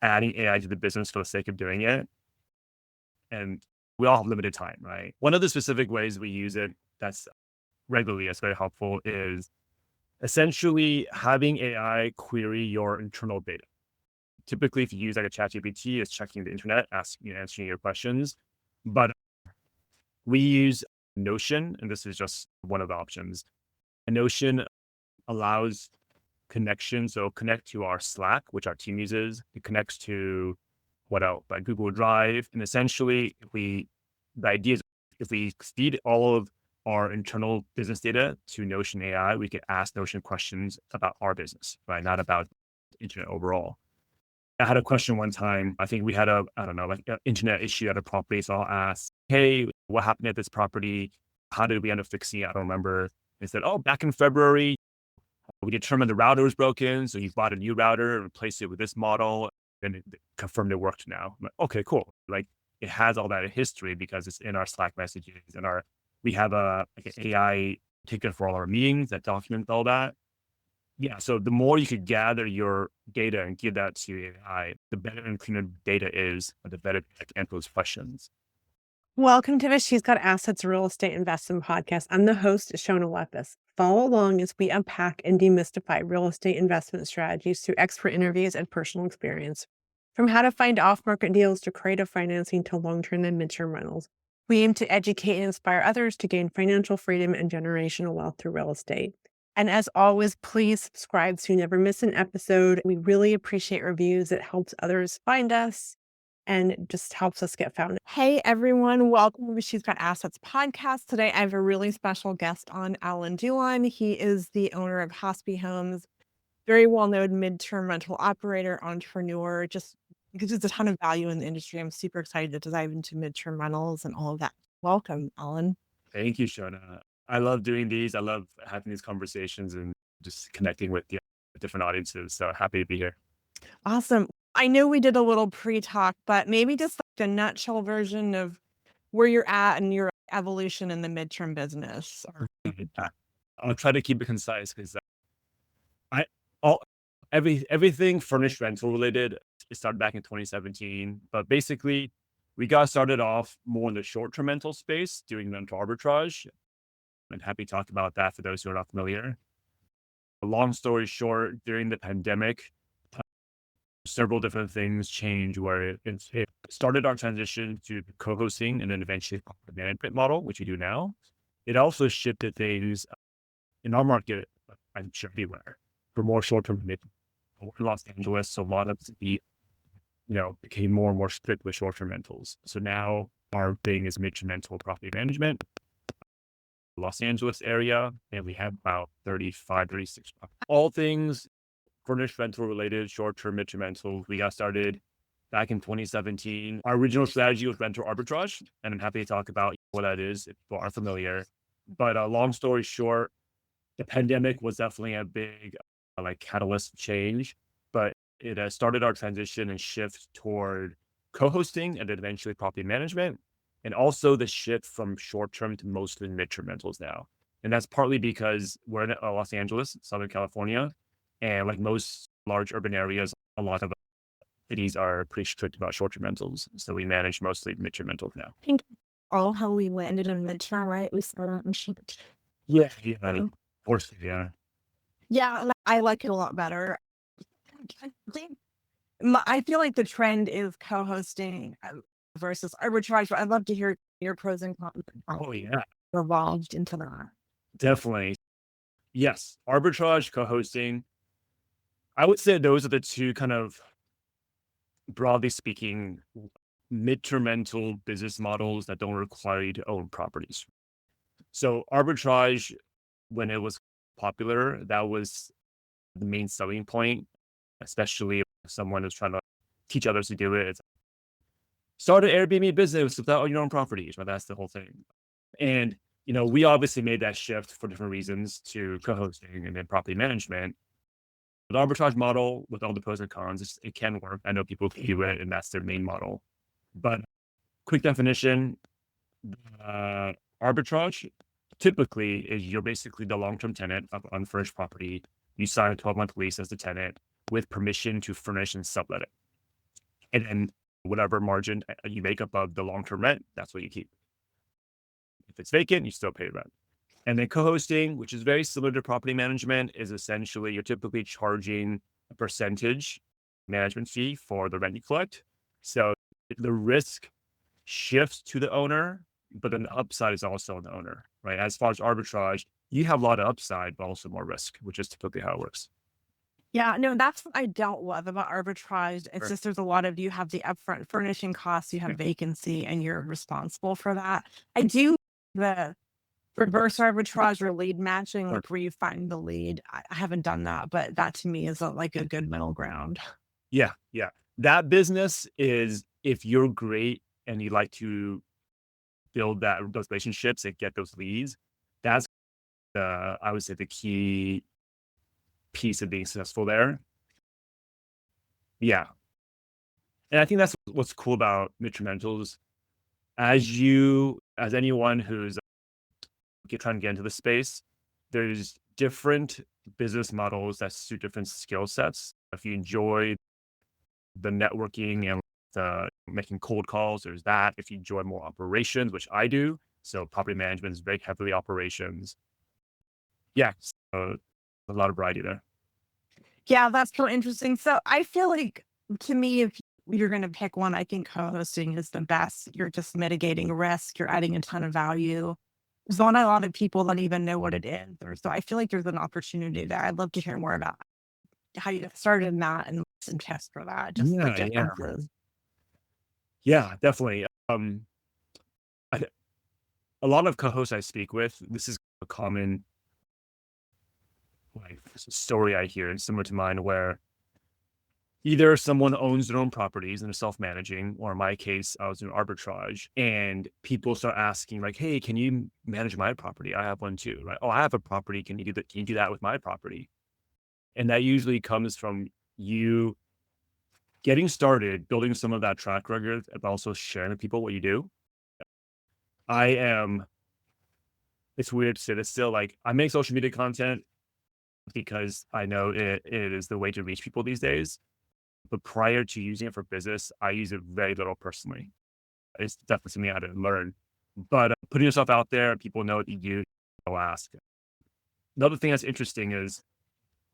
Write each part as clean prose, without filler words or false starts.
adding AI to the business for the sake of doing it. And we all have limited time, right? One of the specific ways we use it that's that's very helpful is essentially having AI query your internal data. Typically, if you use like a chat GPT, it's checking the internet, answering your questions. But we use Notion, and this is just one of the options. Notion allows connection. So connect to our Slack, which our team uses. It connects to what else? Like Google Drive. And essentially, the idea is if we feed all of our internal business data to Notion AI, we could ask Notion questions about our business, right? Not about the internet overall. I had a question one time. I think we had an internet issue at a property. So I'll ask, hey, what happened at this property? How did we end up fixing it? I don't remember. They said, oh, back in February, we determined the router was broken. So you bought a new router and replaced it with this model. And it confirmed it worked now. I'm like, okay, cool. Like it has all that history because it's in our Slack messages and we have an AI ticket for all our meetings that documents all that. Yeah. So the more you could gather your data and give that to AI, the better and cleaner data is, the better I can answer those questions. Welcome to the She's Got Assets Real Estate Investment Podcast. I'm the host, Shona Lepis. Follow along as we unpack and demystify real estate investment strategies through expert interviews and personal experience. From how to find off-market deals to creative financing to long-term and midterm rentals, we aim to educate and inspire others to gain financial freedom and generational wealth through real estate. And as always, please subscribe so you never miss an episode. We really appreciate reviews. It helps others find us and it just helps us get found. Hey, everyone. Welcome to She's Got Assets podcast. Today, I have a really special guest on, Allen Duan. He is the owner of Hospy Homes, very well-known midterm rental operator, entrepreneur, just gives us a ton of value in the industry. I'm super excited to dive into midterm rentals and all of that. Welcome, Allen. Thank you, Shona. I love doing these. I love having these conversations and just connecting with different audiences. So happy to be here. Awesome. I know we did a little pre-talk, but maybe just like a nutshell version of where you're at and your evolution in the midterm business. I'll try to keep it concise because all everything furnished rental related, it started back in 2017. But basically, we got started off more in the short-term rental space, doing rental arbitrage. I'm happy to talk about that for those who are not familiar. Long story short, during the pandemic, several different things changed where it started our transition to co-hosting and then eventually the management model, which we do now. It also shifted things in our market, I'm sure everywhere, for more short-term commitment. In Los Angeles, so a lot of the, became more and more strict with short-term rentals. So now our thing is midterm rental property management. Los Angeles area, and we have about 35, 36. All things furnished rental related, short-term midterm rental. We got started back in 2017. Our original strategy was rental arbitrage, and I'm happy to talk about what that is if people aren't familiar. But long story short, the pandemic was definitely a big catalyst change, but it started our transition and shift toward co-hosting and then eventually property management, and also the shift from short-term to mostly midterm rentals now. And that's partly because we're in Los Angeles, Southern California, and like most large urban areas, a lot of cities are pretty strict about short-term rentals. So we manage mostly midterm rentals now. I think all how we landed in midterm, right? We started on short. Yeah. Of course, yeah. Yeah, I like it a lot better. I feel like the trend is co-hosting versus arbitrage, but I'd love to hear your pros and cons. Oh, yeah. Evolved into that. Definitely. Yes. Arbitrage, co-hosting. I would say those are the two kind of, broadly speaking, midterm rental business models that don't require you to own properties. So arbitrage, when it was popular, that was the main selling point, especially if someone is trying to teach others to do it. It's start an Airbnb business without your own properties, right? That's the whole thing. And, we obviously made that shift for different reasons to co-hosting and then property management. The arbitrage model, with all the pros and cons, it can work. I know people can do it, and that's their main model. But quick definition, arbitrage typically is you're basically the long-term tenant of unfurnished property. You sign a 12-month lease as the tenant with permission to furnish and sublet it. And then whatever margin you make above the long-term rent, that's what you keep. If it's vacant, you still pay rent. And then co-hosting, which is very similar to property management, is essentially you're typically charging a percentage management fee for the rent you collect. So the risk shifts to the owner, but then the upside is also on the owner, right? As far as arbitrage, you have a lot of upside, but also more risk, which is typically how it works. Yeah, no, that's what I don't love about arbitrage. It's Sure. just there's a lot of you have the upfront furnishing costs, you have Yeah. vacancy, and you're responsible for that. I do the reverse arbitrage or lead matching, Sure. like where you find the lead. I haven't done that, but that to me is like a good middle ground. Yeah. Yeah. That business is if you're great and you like to build those relationships and get those leads, that's I would say the key piece of being successful there. Yeah. And I think that's what's cool about Mitramentals. As anyone who's trying to get into the space, there's different business models that suit different skill sets. If you enjoy the networking and the making cold calls, there's that. If you enjoy more operations, which I do, so property management is very heavily operations. Yeah, so a lot of variety there. Yeah, that's so interesting. So I feel like to me, if you're going to pick one, I think co-hosting is the best. You're just mitigating risk. You're adding a ton of value. There's not a lot of people that even know what it is. So I feel like there's an opportunity there. I'd love to hear more about how you got started in that and some tests for that, just the Yeah, yeah, differences. yeah, definitely. I, a lot of co-hosts I speak with, this is a common like story I hear, and similar to mine, where either someone owns their own properties and is self-managing, or in my case, I was doing arbitrage, and people start asking like, "Hey, can you manage my property? I have one too." Right? "Oh, I have a property. Can you do that? Can you do that with my property?" And that usually comes from you getting started, building some of that track record, but also sharing with people what you do. I am. It's weird to say this still. Like, I make social media content because I know it is the way to reach people these days. But prior to using it for business, I use it very little personally. It's definitely something I had to learn. But putting yourself out there, people know what you do, they'll ask. Another thing that's interesting is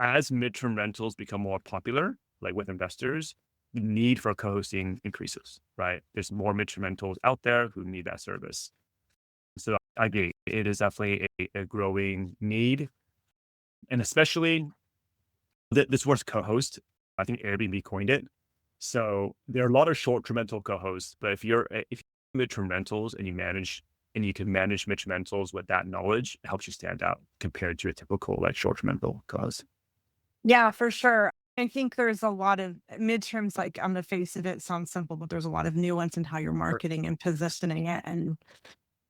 as midterm rentals become more popular, like with investors, the need for co-hosting increases, right? There's more midterm rentals out there who need that service. So I agree. It is definitely a growing need. And especially this word's co-host. I think Airbnb coined it. So there are a lot of short-term rental co-hosts, but if you midterm rentals and you can manage midterm rentals with that knowledge, it helps you stand out compared to a typical like short-term rental co-host. Yeah, for sure. I think there's a lot of midterms, like on the face of it, sounds simple, but there's a lot of nuance in how you're Sure. marketing and positioning it, and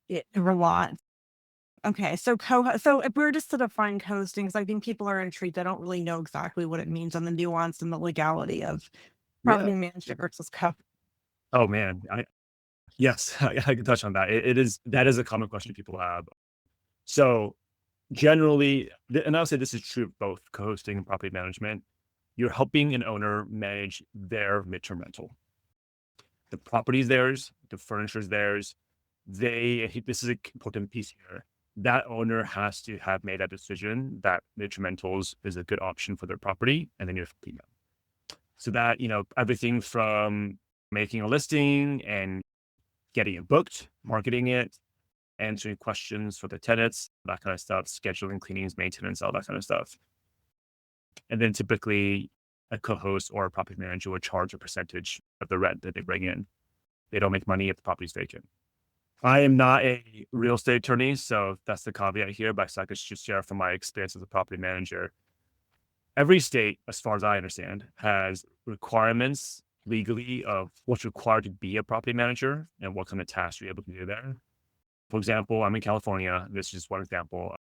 it a lot. Okay, so so if we were just to define co-hosting, 'cause I think people are intrigued. They don't really know exactly what it means and the nuance and the legality of Yeah. property management versus co. Oh man. Yes, I can touch on that. That is a common question people have. So generally, and I'll say this is true of both co-hosting and property management. You're helping an owner manage their midterm rental. The property is theirs, the furniture is theirs. This is an important piece here. That owner has to have made a decision that midterm rentals is a good option for their property, and then you're helping them. So that, everything from making a listing and getting it booked, marketing it, answering questions for the tenants, that kind of stuff, scheduling cleanings, maintenance, all that kind of stuff. And then typically a co-host or a property manager would charge a percentage of the rent that they bring in. They don't make money if the property's vacant. I am not a real estate attorney, so that's the caveat here, but I could just share from my experience as a property manager. Every state, as far as I understand, has requirements legally of what's required to be a property manager and what kind of tasks you're able to do there. For example, I'm in California. This is just one example.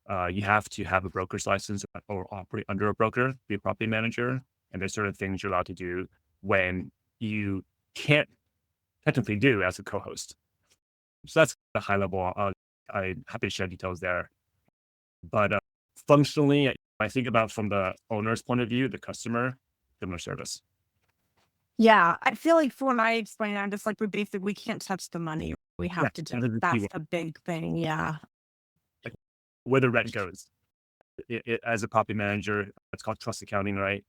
You have to have a broker's license or operate under a broker, be a property manager. And there's certain things you're allowed to do when you can't technically do as a co-host. So that's the high level. I'm happy to share details there. But functionally, I think about from the owner's point of view, the customer, similar service. Yeah, I feel like for when I explain it, I'm just like, we can't touch the money. We Yeah, have to that just is the key that's word, the big thing. Yeah. like where the rent goes. As a property manager, it's called trust accounting, right?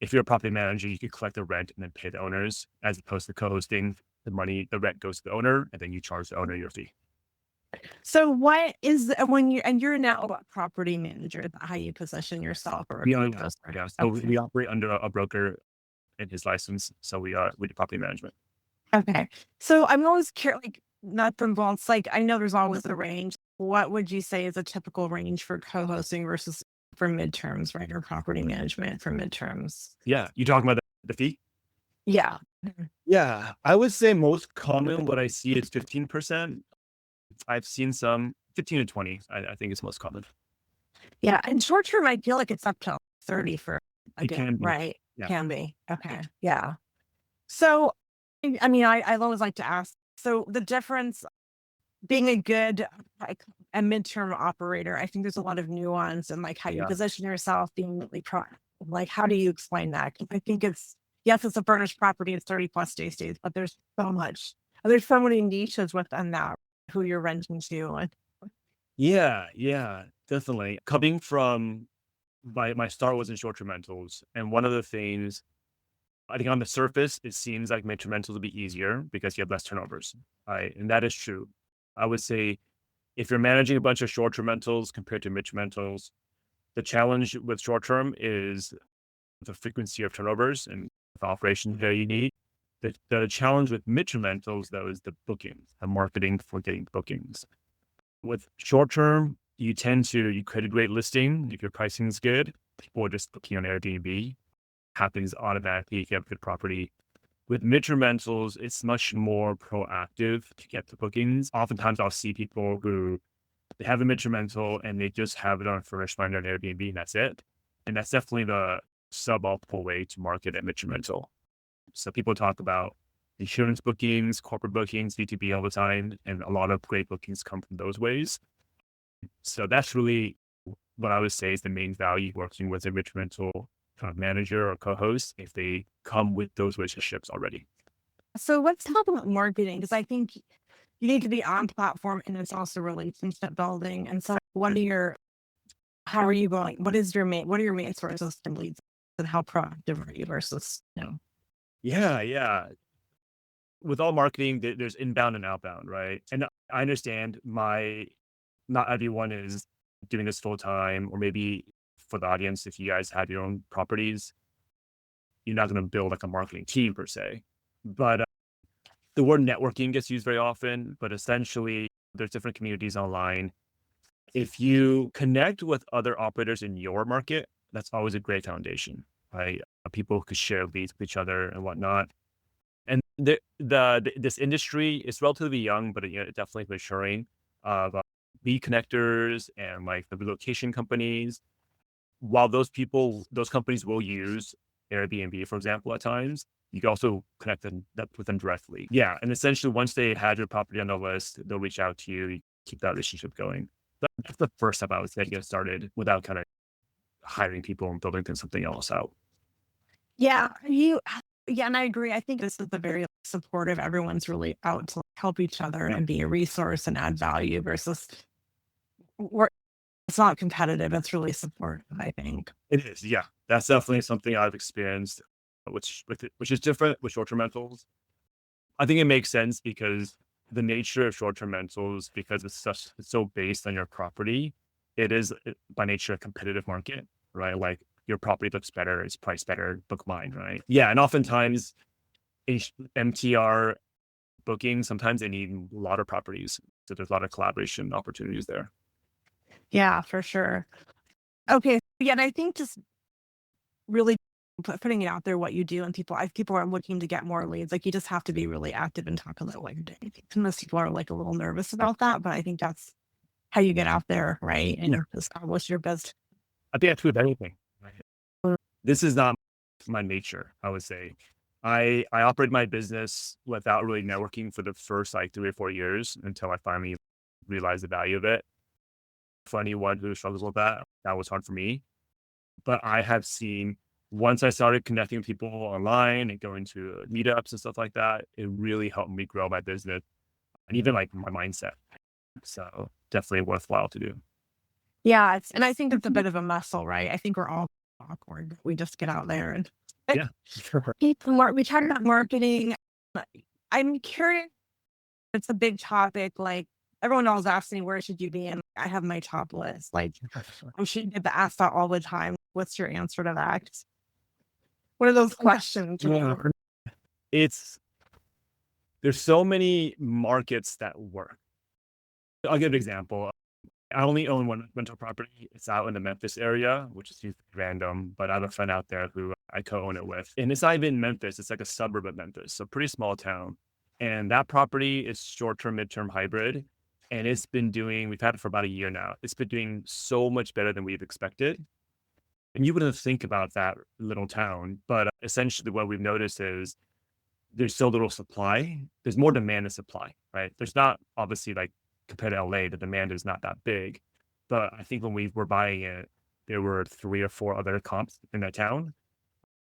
If you're a property manager, you could collect the rent and then pay the owners, as opposed to co-hosting. The money, the rent goes to the owner, and then you charge the owner your fee. So what is when you're now a property manager, is that how you position yourself or a We are, co-hoster? yeah. So Okay. we operate under a broker in his license. So we do property management. Okay. So I'm always curious, like nuts and bolts. Like I know there's always a range. What would you say is a typical range for co-hosting versus for midterms, right? Or property management for midterms? Yeah, you talking about the fee? Yeah. Mhm. Yeah, I would say most common what I see is 15%. I've seen some 15 to 20. I think is most common. Yeah. And short term, I feel like it's up to 30 for a It good, can be. right? Yeah. Can be. Okay. Yeah. So, I mean, I always like to ask. So the difference being a good like a midterm operator, I think there's a lot of nuance and like how you Yeah. position yourself, being really like how do you explain that? 'Cause I think it's yes, it's a furnished property, it's 30 plus days, but there's so much, there's so many niches within that who you're renting to. And Yeah, yeah, definitely. Coming from my start was in short-term rentals, and one of the things I think on the surface, it seems like midterm rentals will be easier because you have less turnovers, right? And that is true. I would say if you're managing a bunch of short-term rentals compared to midterm rentals, the challenge with short-term is the frequency of turnovers and the operations that you need. The challenge with midterm rentals, though, is the bookings, the marketing for getting bookings. With short term, you create a great listing. If your pricing is good, people are just booking on Airbnb. Happens automatically if you have good property. With midterm rentals, it's much more proactive to get the bookings. Oftentimes, I'll see people who they have a midterm rental and they just have it on Furnished Finder and Airbnb, and that's it. And that's definitely the suboptimal way to market a midterm rental. So people talk about insurance bookings, corporate bookings, B2B all the time, and a lot of great bookings come from those ways. So that's really what I would say is the main value working with a rich rental kind of manager or co-host if they come with those relationships already. so let's talk about marketing because I think you need to be on platform and it's also relationship building. And so what are your how are you going? What are your main sources and leads and how proactive are you versus no? Yeah, yeah. With all marketing, there's inbound and outbound, right? And I understand not everyone is doing this full time, or maybe for the audience, if you guys have your own properties, you're not going to build like a marketing team per se. But the word networking gets used very often, but essentially there's different communities online. If you connect with other operators in your market, that's always a great foundation, right? People could share leads with each other and whatnot. And this industry is relatively young, but it definitely maturing of lead connectors and like the relocation companies. While those companies will use Airbnb, for example, at times, you can also connect with them directly. Yeah. And essentially, once they had your property on the list, they'll reach out to you, keep that relationship going. That's the first step I would say to get started without kind of hiring people and building something else out. Yeah, you yeah, and I agree. I think this is the very supportive. Everyone's really out to help each other Yeah, and be a resource and add value versus where it's not competitive. It's really supportive, I think. it is. Yeah. That's definitely something I've experienced, which is different with short term rentals. I think it makes sense because the nature of short term rentals, because it's so based on your property, it is by nature a competitive market, right? Like your property looks better, it's priced better, book mine, right? Yeah. And oftentimes MTR booking, sometimes they need a lot of properties. So there's a lot of collaboration opportunities there. Yeah, for sure. Okay. Yeah, and I think just really putting it out there what you do and people are looking to get more leads. Like you just have to be really active and talk about what you're doing. I think most people are like a little nervous about that, but I think that's how you get out there, right? Yeah. And establish your best. I think that's with anything. Right? This is not my nature, I would say. I operate my business without really networking for the first like 3 or 4 years until I finally realized the value of it. For anyone who struggles with that, that was hard for me. But I have seen once I started connecting with people online and going to meetups and stuff like that, it really helped me grow my business and even like my mindset. So definitely worthwhile to do. Yeah, and I think it's a bit of a muscle, right? I think we're all awkward. We just get out there and Yeah, sure. we talk about marketing. I'm curious. It's a big topic. Like everyone always asks me, where should you be? And I have my top list. Like I should get asked that all the time. What's your answer to that? What are those questions? Yeah. It's there's so many markets that work. I'll give an example. I only own one rental property. It's out in the Memphis area, which is random, but I have a friend out there who I co-own it with. And it's not even Memphis. It's like a suburb of Memphis. So pretty small town. And that property is short-term, midterm hybrid. And we've had it for about a year now. It's been doing so much better than we've expected. And you wouldn't think about that little town, but essentially what we've noticed is there's so little supply. There's more demand than supply, right? There's not obviously like compared to LA, the demand is not that big. But I think when we were buying it, there were 3 or 4 other comps in that town.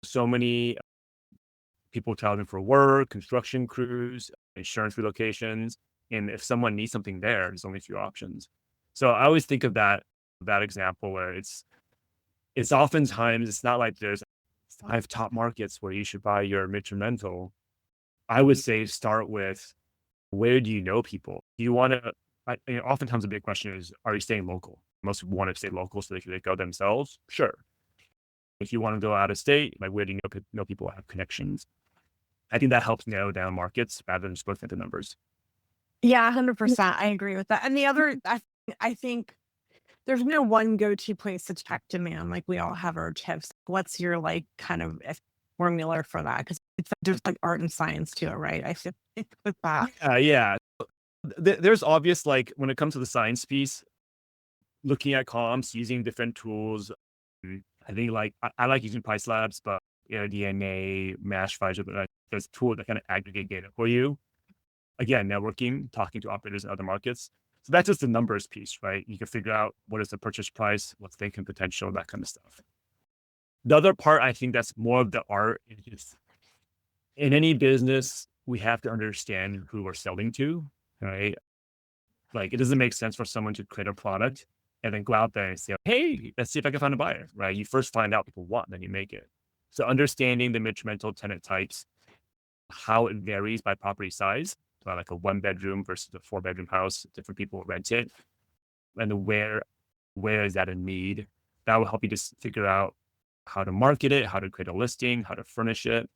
So many people traveling for work, construction crews, insurance relocations. And if someone needs something there's only a few options. So I always think of that example where it's oftentimes it's not like there's 5 top markets where you should buy your midterm rental. I would say start with where do you know people? Do you want to? Oftentimes the big question is, are you staying local? Most people want to stay local so they can go themselves. Sure. If you want to go out of state, like where do you know people who have connections? I think that helps narrow down markets rather than just looking at the numbers. Yeah, 100%. I agree with that. And the other, I think there's no one go-to place to check demand. Like we all have our tips. What's your like kind of formula for that? Because there's like art and science to it, right? I feel with that. Yeah. There's obvious, like when it comes to the science piece, looking at comps, using different tools. I think like I like using price labs, but DNA, Mash Pfizer, but there's tools that kind of aggregate data for you. Again, networking, talking to operators in other markets. So that's just the numbers piece, right? You can figure out what is the purchase price, what's the income potential, that kind of stuff. The other part, I think that's more of the art is just in any business, we have to understand who we're selling to, right? Like it doesn't make sense for someone to create a product and then go out there and say, hey, let's see if I can find a buyer, right? You first find out people want, then you make it. So understanding the mid-rental tenant types, how it varies by property size, like a 1-bedroom versus a 4-bedroom house, different people rent it, and where is that in need? That will help you just figure out how to market it, how to create a listing, how to furnish it.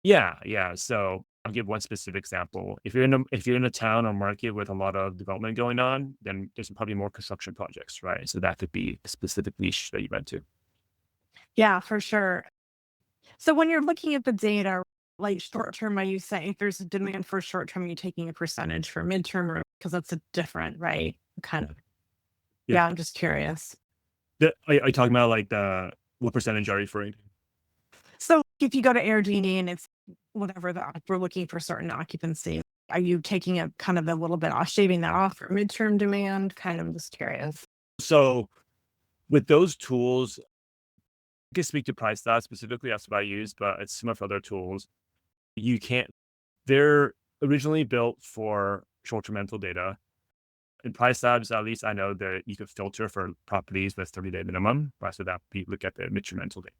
Yeah. So I'll give one specific example. If you're in a town or market with a lot of development going on, then there's probably more construction projects, right? So that could be a specific niche that you rent to. Yeah, for sure. So when you're looking at the data, like short term, are you saying if there's a demand for short term, are you taking a percentage for midterm, or because that's a different, right? Kind of. Yeah, I'm just curious. Are you talking about like what percentage are you referring to? So if you go to Airbnb and it's whatever we're looking for certain occupancy, are you taking a kind of a little bit off, shaving that off for midterm demand? Kind of just curious. So with those tools, I can speak to price stats specifically. That's what I use, but it's similar for other tools. They're originally built for short-term rental data. In price labs, at least I know that you could filter for properties with 30-day minimum. Right? So that we look at the midterm rental data.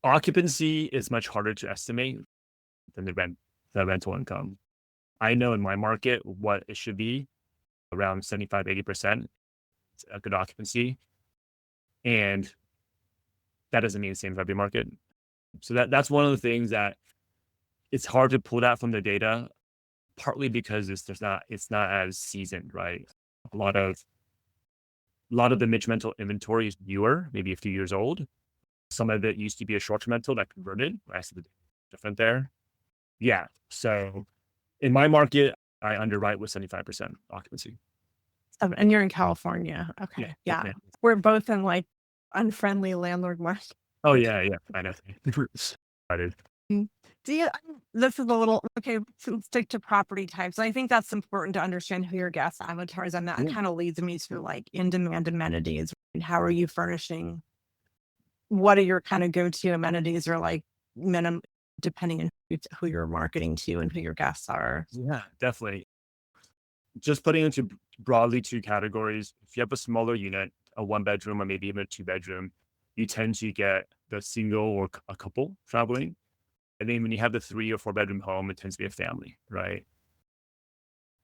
Occupancy is much harder to estimate than the rental income. I know in my market what it should be, around 75, 80%. It's a good occupancy. And that doesn't mean the same for every market. So that's one of the things that it's hard to pull that from the data, partly because it's not as seasoned, right? A lot of the midterm rental inventory is newer, maybe a few years old. Some of it used to be a short-term rental that converted, right? So the different there. Yeah. So in my market, I underwrite with 75% occupancy. And you're in California. Okay. Yeah. We're both in like unfriendly landlord market. Oh yeah. I know. Excited. This is a little, okay, so stick to property types. I think that's important to understand who your guest avatars, and that kind of leads me to like in-demand amenities. How are you furnishing what are your kind of go-to amenities or like minimum, depending on who you're marketing to and who your guests are? Yeah, definitely. Just putting into broadly two categories. If you have a smaller unit, a one bedroom or maybe even a two bedroom, you tend to get the single or a couple traveling. And then when you have the 3 or 4 bedroom home, it tends to be a family, right?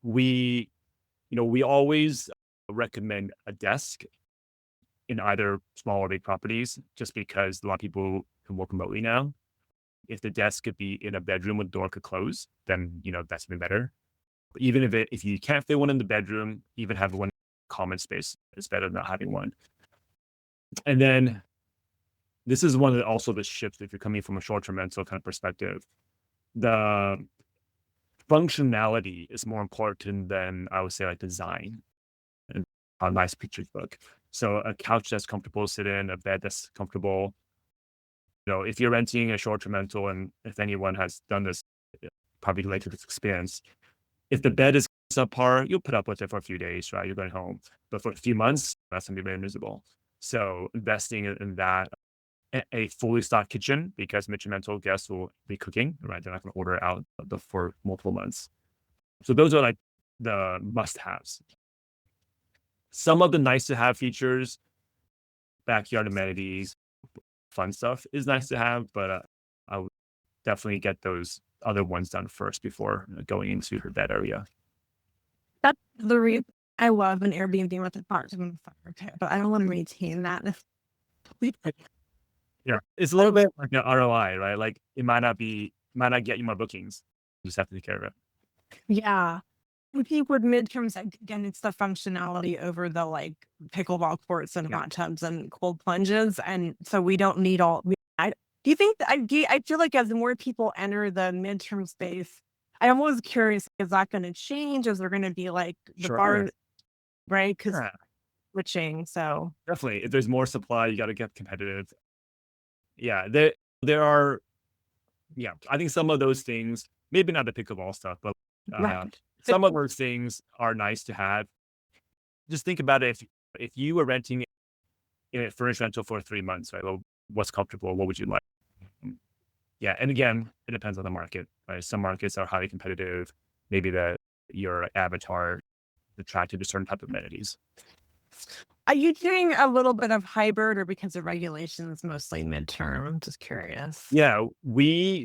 We, we always recommend a desk in either small or big properties, just because a lot of people can work remotely now. If the desk could be in a bedroom with door could close, then that's even better. But even if you can't fit one in the bedroom, even have one common space is better than not having one. And then this is one of also the shifts if you're coming from a short-term rental kind of perspective. The functionality is more important than, I would say, like design and how nice pictures look. So a couch that's comfortable to sit in, a bed that's comfortable. If you're renting a short-term rental, and if anyone has done this, probably related to this experience, if the bed is subpar, you'll put up with it for a few days, right? You're going home. But for a few months, that's going to be very miserable. So investing in that, a fully stocked kitchen, because mental guests will be cooking, right? They're not going to order out for multiple months. So those are like the must-haves. Some of the nice-to-have features, backyard amenities, fun stuff is nice to have, but I would definitely get those other ones done first before going into that area. That's the reason I love an Airbnb with a part-time fire pit, but I don't want to maintain that. Yeah, it's a little bit like an ROI, right? Like it might not get you more bookings. You just have to take care of it. Yeah. I think with midterms, again, it's the functionality over the like pickleball courts and hot tubs and cold plunges. And so we don't need all. Do you think I feel like as more people enter the midterm space, I'm always curious, is that going to change? Is there going to be like the bar, right? Because switching. So definitely, if there's more supply, you got to get competitive. Yeah, there are. Yeah, I think some of those things, maybe not the pickleball stuff, but some of those things are nice to have. Just think about it. If you were renting a furnished rental for 3 months, right? Well, what's comfortable? What would you like? Yeah, and again, it depends on the market, right? Some markets are highly competitive. Maybe your avatar is attracted to certain type of amenities. Are you doing a little bit of hybrid, or because of regulations, mostly midterm? I'm just curious. Yeah,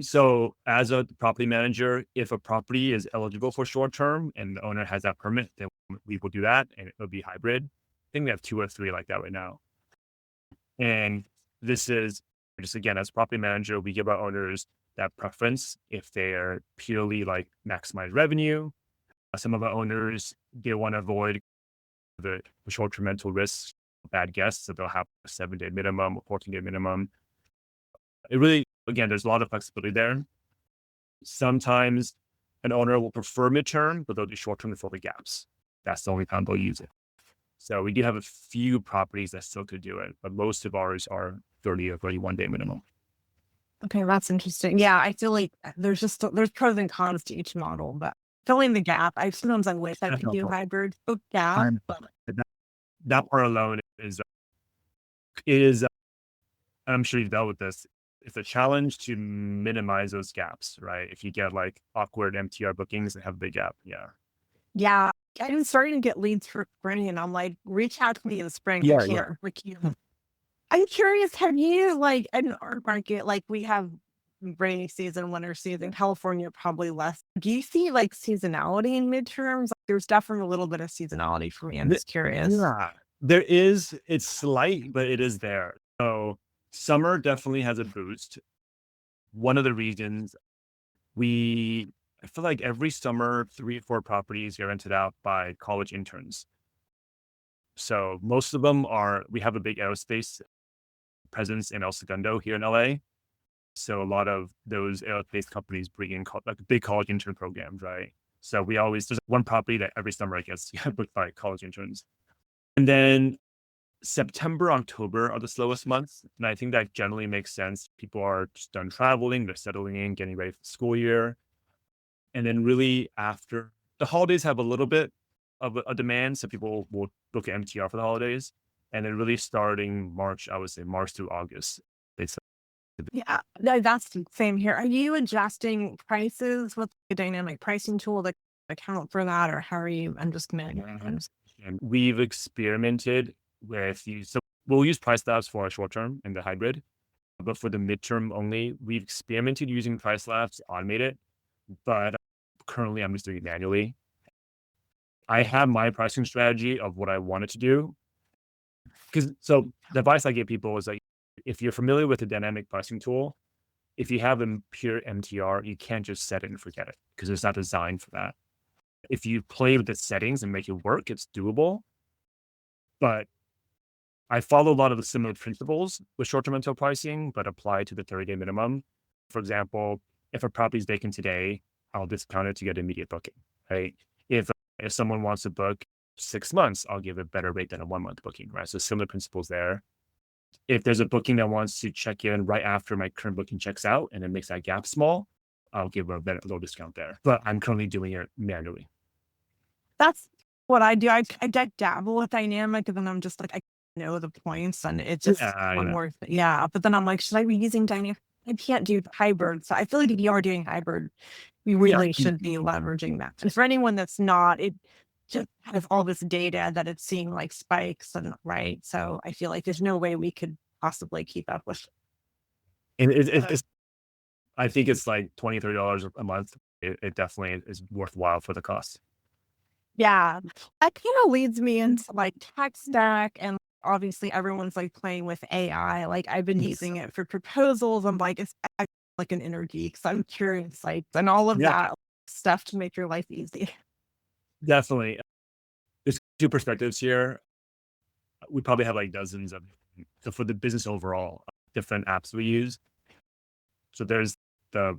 so as a property manager, if a property is eligible for short term and the owner has that permit, then we will do that, and it'll be hybrid. I think we have 2 or 3 like that right now. And this is just, again, as property manager, we give our owners that preference if they are purely like maximize revenue. Some of our owners, they want to avoid the short-term rental risks, bad guests, so they'll have a 7-day minimum or 14-day minimum. It really, again, there's a lot of flexibility there. Sometimes an owner will prefer midterm, but they'll do short-term to fill the gaps. That's the only time they'll use it. So we do have a few properties that still could do it, but most of ours are 30 or 31-day minimum. Okay, that's interesting. Yeah, I feel like there's pros and cons to each model, but filling the gap, I wish I could do hybrid gap. That part alone is I'm sure you've dealt with this. It's a challenge to minimize those gaps, right? If you get like awkward MTR bookings that have a big gap. Yeah. Yeah. I'm starting to get leads for spring, and I'm like, reach out to me in the spring. Yeah, I'm curious, have you, like, in our market, like we have rainy season, winter season, California probably less. Do you see like seasonality in midterms? Like, there's definitely a little bit of seasonality for me. I'm just curious. Yeah, there is. It's slight, but it is there. So summer definitely has a boost. One of the reasons I feel like every summer, 3 or 4 properties get rented out by college interns. So most of them we have a big aerospace presence in El Segundo here in LA. So a lot of those aerospace companies bring in like big college intern programs, right? So there's one property that every summer gets booked by college interns. And then September, October are the slowest months. And I think that generally makes sense. People are just done traveling, they're settling in, getting ready for the school year. And then really after the holidays have a little bit of a demand. So people will book an MTR for the holidays. And then really starting March, I would say March through August Yeah, no, that's the same here. Are you adjusting prices with a dynamic pricing tool to account for that, or how are you? I'm just manually. And we've experimented with so we'll use price labs for our short term and the hybrid, but for the midterm only, we've experimented using price labs to automate it, but currently I'm just doing it manually. I have my pricing strategy of what I wanted to do. Because so the advice I give people is like, if you're familiar with the dynamic pricing tool, if you have a pure MTR, you can't just set it and forget it because it's not designed for that. If you play with the settings and make it work, it's doable. But I follow a lot of the similar principles with short-term rental pricing, but apply to the 30-day minimum. For example, if a property is vacant today, I'll discount it to get immediate booking, right? If someone wants to book 6 months, I'll give a better rate than a 1 month booking, right? So similar principles there. If there's a booking that wants to check in right after my current booking checks out and it makes that gap small, I'll give a better low discount there. But I'm currently doing it manually. That's what I do. I dabble with dynamic, and then I'm just like, I know the points, and it just one more thing. Yeah, but then I'm like, should I be using dynamic? I can't do hybrid. So I feel like if you are doing hybrid, we really should be leveraging that. And for anyone that's not, it just has all this data that it's seeing like spikes and right. So I feel like there's no way we could possibly keep up with. And it's I think it's like $20, $30 a month. It definitely is worthwhile for the cost. Yeah, that kind of leads me into like tech stack, and obviously everyone's like playing with AI. Like I've been using it for proposals. I'm like, it's like an inner geek. So I'm curious, like, and all of that stuff to make your life easy. Definitely. There's two perspectives here. We probably have like dozens of, so for the business overall, different apps we use. So there's the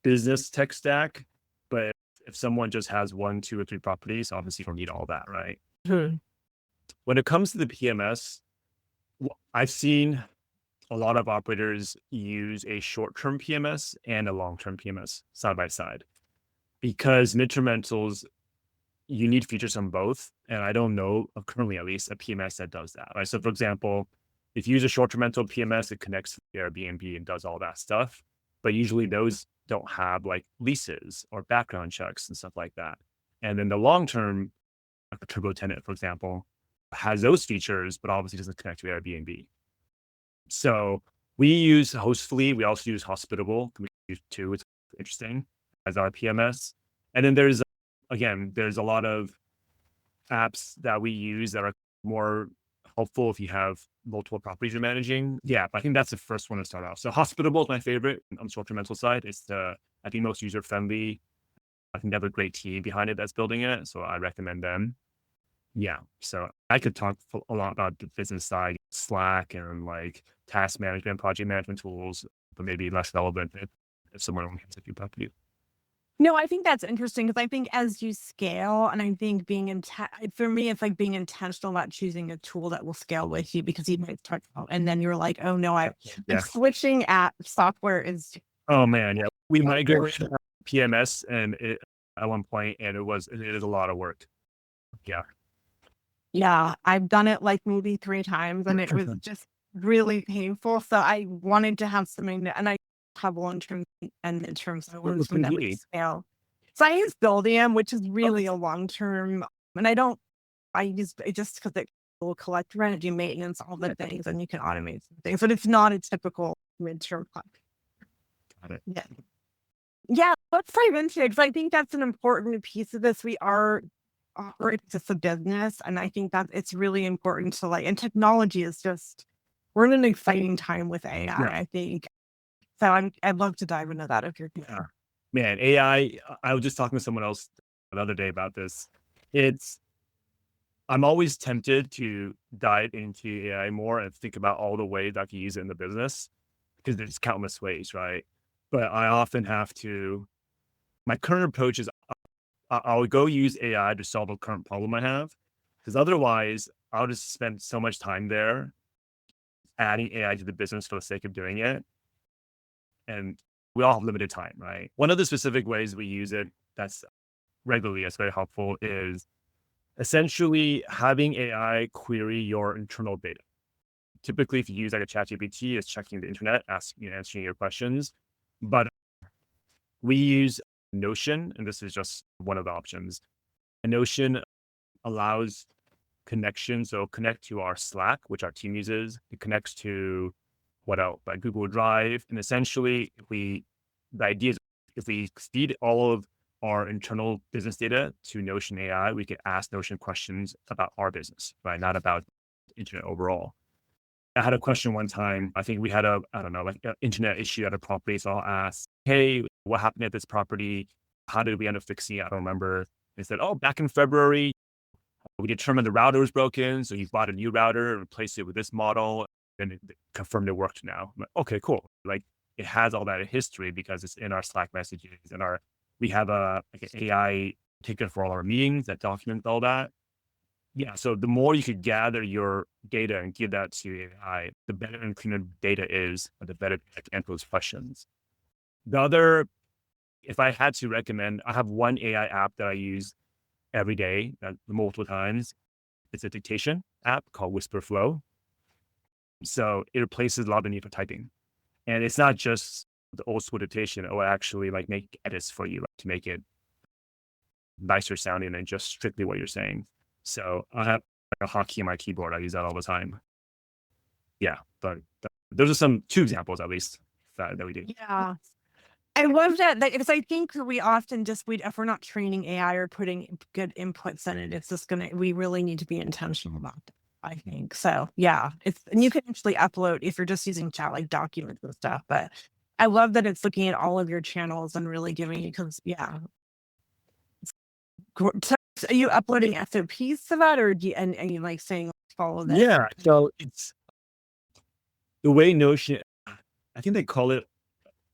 business tech stack, but if someone just has 1, 2, or 3 properties, obviously you don't need all that, right? When it comes to the PMS, I've seen a lot of operators use a short-term PMS and a long-term PMS side by side because midterm rentals, you need features on both. And I don't know currently, at least, a PMS that does that, right? So for example, if you use a short-term rental PMS, it connects to the Airbnb and does all that stuff. But usually those don't have like leases or background checks and stuff like that. And then the long-term, like a turbo tenant, for example, has those features, but obviously doesn't connect to Airbnb. So we use Hostfully. We also use Hospitable. We use two. It's interesting as our PMS. And then there's a lot of apps that we use that are more helpful if you have multiple properties you're managing. Yeah, I think that's the first one to start off. So Hospitable is my favorite on the short-term rental side. It's I think most user-friendly. I think they have a great team behind it that's building it. So I recommend them. Yeah. So I could talk a lot about the business side, Slack and like task management, project management tools, but maybe less relevant if someone only has a few properties. No, I think that's interesting because I think as you scale, and I think for me, it's like being intentional about choosing a tool that will scale with you because you might start out and then you're like, oh no, I'm switching at software is. Oh man, yeah. We migrated PMS and at one point, and it is a lot of work. Yeah. Yeah, I've done it like maybe 3 times and it was just really painful. So I wanted to have something that, and I have long-term and midterm, so I wanted something that would scale. So I use Buildium, which is really a long-term, and I use it just because it will collect rent, do maintenance, all the things, and you can automate some things, but it's not a typical midterm plan. Got it. Yeah. Yeah, let's dive into it because I think that's an important piece of this. We are operating just a business, and I think that it's really important to like, and technology is just, we're in an exciting time with AI, I think. So I'd love to dive into that if you're. Yeah. Man, AI, I was just talking to someone else the other day about this. I'm always tempted to dive into AI more and think about all the ways I can use it in the business because there's countless ways, right? But I often my current approach is I'll go use AI to solve a current problem I have because otherwise I'll just spend so much time there adding AI to the business for the sake of doing it. And we all have limited time, right? One of the specific ways we use it that's very helpful is essentially having AI query your internal data. typically, if you use like a ChatGPT, it's checking the internet, answering your questions. But we use Notion, and this is just one of the options. And Notion allows connection. So connect to our Slack, which our team uses. It connects to what else? Like Google Drive. And essentially, the idea is if we feed all of our internal business data to Notion AI, we could ask Notion questions about our business, right? Not about the internet overall. I had a question one time. I think we had an internet issue at a property. So I'll ask, hey, what happened at this property? How did we end up fixing it? I don't remember. They said, oh, back in February, we determined the router was broken. So you bought a new router and replaced it with this model, and it confirmed it worked now. I'm like, okay, cool. Like it has all that history because it's in our Slack messages and we have an AI ticket for all our meetings that documents all that. Yeah. So the more you could gather your data and give that to AI, the better and cleaner data is, the better I can answer those questions. The other, if I had to recommend, I have one AI app that I use every day, multiple times. It's a dictation app called Whisper Flow. So it replaces a lot of the need for typing. And it's not just the old school dictation. It will actually like make edits for you to make it nicer sounding than just strictly what you're saying. So I have a hotkey on my keyboard. I use that all the time. Yeah, but those are two examples at least that we do. Yeah. I love that because I think we often if we're not training AI or putting good inputs in it, it's just we really need to be intentional about that, I think. So yeah, and you can actually upload if you're just using chat, like documents and stuff, but I love that it's looking at all of your channels and really giving you, because yeah. So are you uploading SOPs to that, or and you like saying follow this? Yeah, so it's the way Notion, I think they call it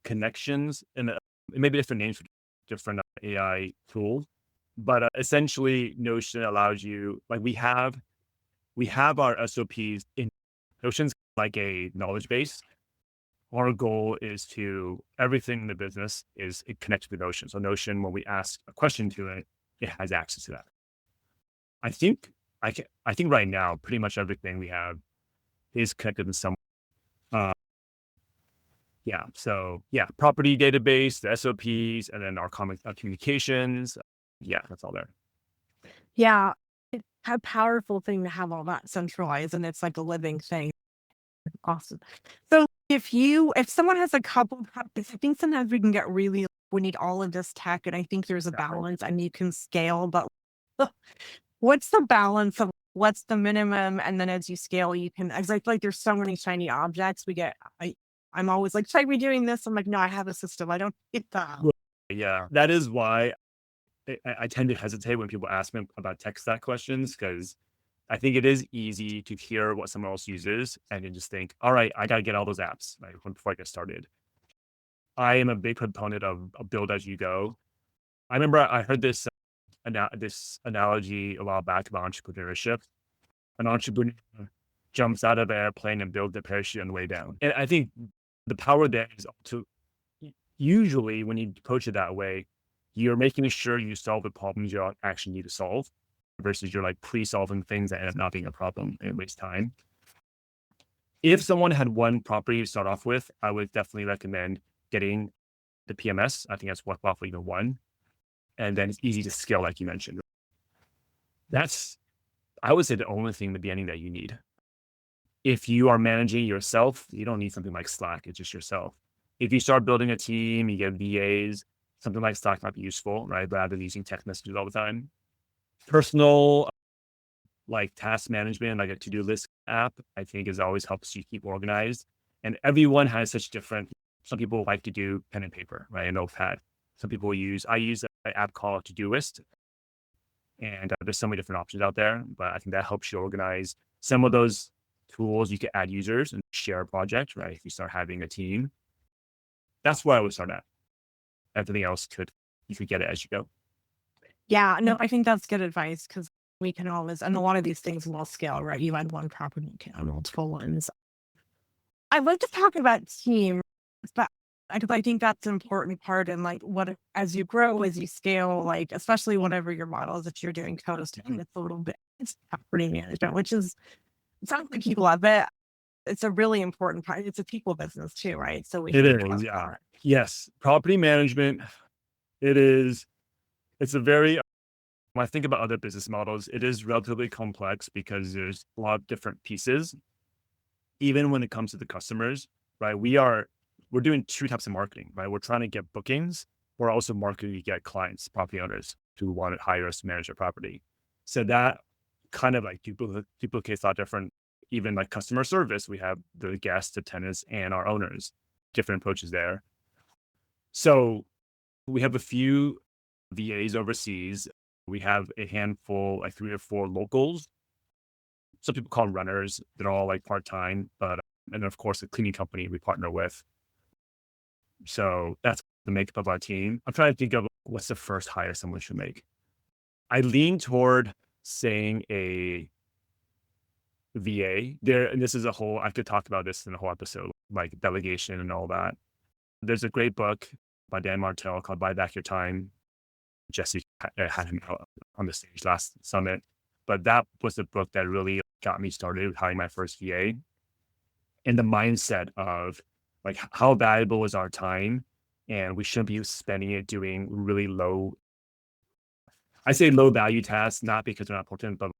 connections, and maybe different names for different AI tools. But essentially, Notion allows you, like we have our SOPs in Notion's like a knowledge base. Our goal is to everything in the business is it connects to Notion. So Notion, when we ask a question to it, it has access to that. I think right now, pretty much everything we have is connected in some. Yeah. So yeah, property database, the SOPs, and then our communications. Yeah, that's all there. Yeah, it's a powerful thing to have all that centralized, and it's like a living thing. Awesome. So if someone has a couple properties, I think sometimes we can get we need all of this tech, and I think there's a balance, and you can scale, but what's the balance of what's the minimum? And then as you scale, you can, I feel like there's so many shiny objects I'm always like, should I be doing this? I'm like, no, I have a system. I don't get that. Yeah, that is why I tend to hesitate when people ask me about tech stack questions, because I think it is easy to hear what someone else uses and then just think, all right, I got to get all those apps right before I get started. I am a big proponent of build as you go. I remember I heard this analogy a while back about entrepreneurship. An entrepreneur jumps out of an airplane and builds a parachute on the way down. And I think the power there is to usually when you approach it that way, you're making sure you solve the problems you actually need to solve versus you're like pre-solving things that end up not being a problem and waste time. If someone had one property to start off with, I would definitely recommend getting the PMS. I think that's worthwhile for even one. And then it's easy to scale, like you mentioned. That's, I would say, the only thing in the beginning that you need. If you are managing yourself, you don't need something like Slack. It's just yourself. If you start building a team, you get VAs, something like Slack might be useful, right? Rather than using text messages all the time. Personal, like task management, like a to-do list app, I think always helps you keep organized. And everyone has such different, some people like to do pen and paper, right? And notepad. Some people I use an app called Todoist. And there's so many different options out there, but I think that helps you organize. Some of those tools, you can add users and share a project, right? If you start having a team, that's where I would start at. Everything else you could get it as you go. Yeah, no, I think that's good advice, because we can always, and a lot of these things will scale, right? You had one property, you can have multiple ones. I'd like to talk about team, but because I think that's an important part. And like as you grow, as you scale, like especially whatever your model is, if you're doing co-hosting, it's a little bit, it's property management, which is, it sounds like you love it. it's a really important part. It's a people business too, right? So we It should is, yeah. Yes, property management, it is, it's a very, when I think about other business models, it is relatively complex because there's a lot of different pieces, even when it comes to the customers, right? We're doing two types of marketing, right? We're trying to get bookings. We're also marketing to get clients, property owners who want to hire us to manage their property. So that kind of like duplicates a lot different, even like customer service. We have the guests, the tenants, and our owners, different approaches there. So we have a few VAs overseas. We have a handful, like 3 or 4 locals. Some people call them runners. They're all like part-time, but, and then of course, a cleaning company we partner with. So that's the makeup of our team. I'm trying to think of what's the first hire someone should make. I lean toward saying a VA there. And this is a whole, I could talk about this in a whole episode, like delegation and all that. There's a great book by Dan Martell called Buy Back Your Time. Jesse had him out on the stage last summit, but that was the book that really got me started with hiring my first VA, and the mindset of like how valuable is our time, and we shouldn't be spending it doing really low. I say low value tasks, not because they're not important, but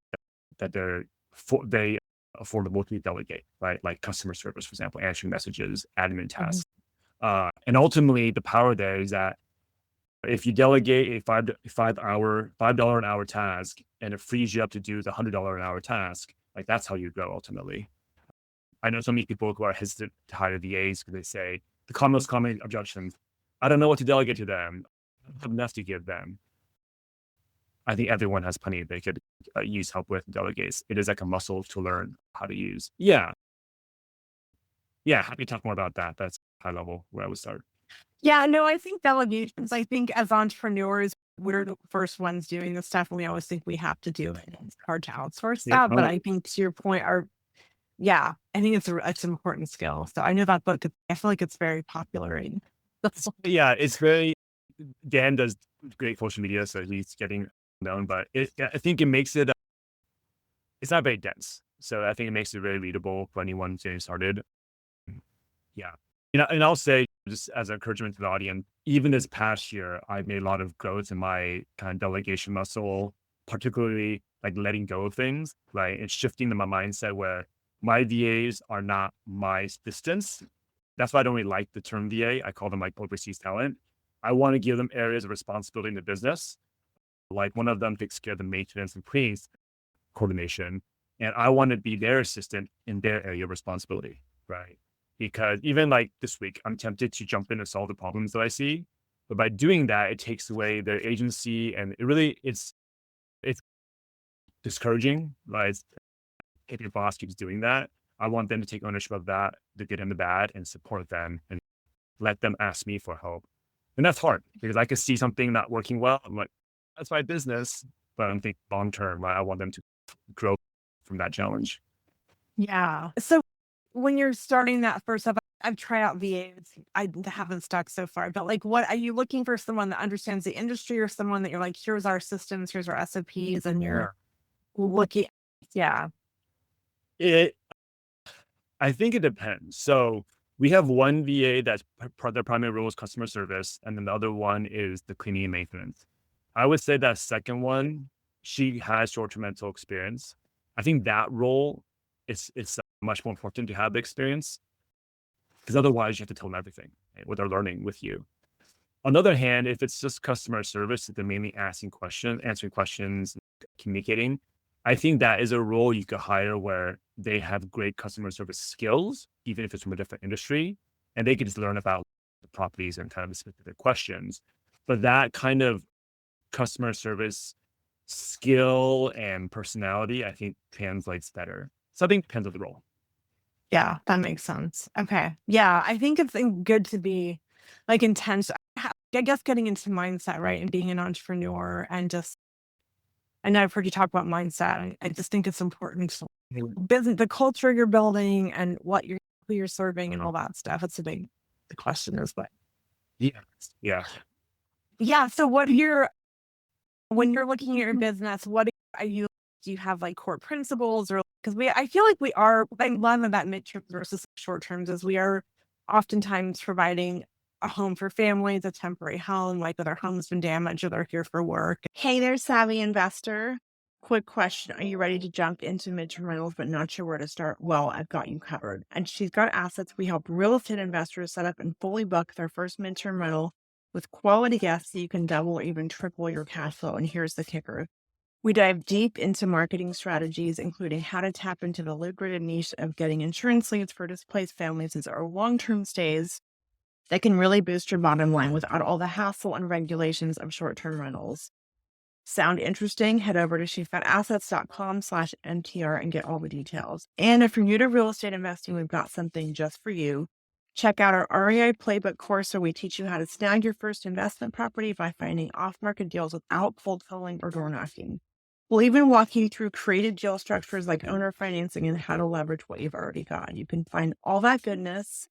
that they affordable to delegate, right? Like customer service, for example, answering messages, admin tasks. And ultimately, the power there is that if you delegate a $5 an hour task and it frees you up to do the $100 an hour task, like that's how you grow ultimately. I know so many people who are hesitant to hire VAs because they say the most common objections, I don't know what to delegate to them. I don't have enough to give them. I think everyone has plenty they could use help with delegates. It is like a muscle to learn how to use. Yeah. Yeah. Happy to talk more about that. That's high level where I would start. Yeah, no, I think delegations, I think as entrepreneurs, we're the first ones doing this stuff. And we always think we have to do it. It's hard to outsource Yeah. that. But I think to your point, I think it's an important skill. So I know that book, I feel like it's very popular. Yeah. It's very, Dan does great social media, so he's getting known, but I think it makes it, it's not very dense. So I think it makes it very readable for anyone getting started. Yeah. And I'll say, just as an encouragement to the audience, even this past year, I've made a lot of growth in my kind of delegation muscle, particularly like letting go of things, right? And shifting to my mindset where my VAs are not my assistants. That's why I don't really like the term VA. I call them like overseas talent. I want to give them areas of responsibility in the business. Like one of them takes care of the maintenance and cleaning coordination, and I want to be their assistant in their area of responsibility, right? Because even like this week, I'm tempted to jump in and solve the problems that I see. But by doing that, it takes away their agency, and it's discouraging, right? If your boss keeps doing that, I want them to take ownership of that, the good and the bad, and support them and let them ask me for help. And that's hard because I could see something not working well. I'm like, that's my business. But I'm thinking long term, right? I want them to grow from that challenge. Yeah. So when you're starting that first up, I've tried out VAs. I haven't stuck so far, but like, what are you looking for? Someone that understands the industry, or someone that you're like, here's our systems, here's our SOPs, and you're looking. Yeah. It, I think it depends. So we have one VA that's their primary role is customer service, and then the other one is the cleaning and maintenance. I would say that second one, she has short-term rental experience. I think that role it's much more important to have the experience because otherwise you have to tell them everything, right, what they're learning with you. On the other hand, if it's just customer service, they're mainly answering questions, communicating. I think that is a role you could hire where they have great customer service skills, even if it's from a different industry, and they can just learn about the properties and kind of specific questions. But that kind of customer service skill and personality, I think translates better. So I think it depends on the role. Yeah, that makes sense. Okay. Yeah, I think it's good to be like intense. I guess getting into mindset, right? And being an entrepreneur and just, I know I've heard you talk about mindset. I just think it's important to business, the culture you're building and who you're serving and all that stuff. It's the question is, but Yeah. Yeah. yeah. So when you're looking at your business, what are you Do you have like core principles or because I feel like I love about midterm versus short terms is we are oftentimes providing a home for families, a temporary home, like whether home's been damaged or they're here for work. Hey there, savvy investor. Quick question. Are you ready to jump into midterm rentals but not sure where to start? Well, I've got you covered. And She's Got Assets. We help real estate investors set up and fully book their first midterm rental with quality guests so you can double or even triple your cash flow. And here's the kicker. We dive deep into marketing strategies, including how to tap into the lucrative niche of getting insurance leads for displaced families as our long-term stays that can really boost your bottom line without all the hassle and regulations of short-term rentals. Sound interesting? Head over to she'sgotassets.com/MTR and get all the details. And if you're new to real estate investing, we've got something just for you. Check out our REI Playbook course where we teach you how to snag your first investment property by finding off-market deals without cold calling or door knocking. We'll even walk you through creative deal structures like owner financing and how to leverage what you've already got. You can find all that goodness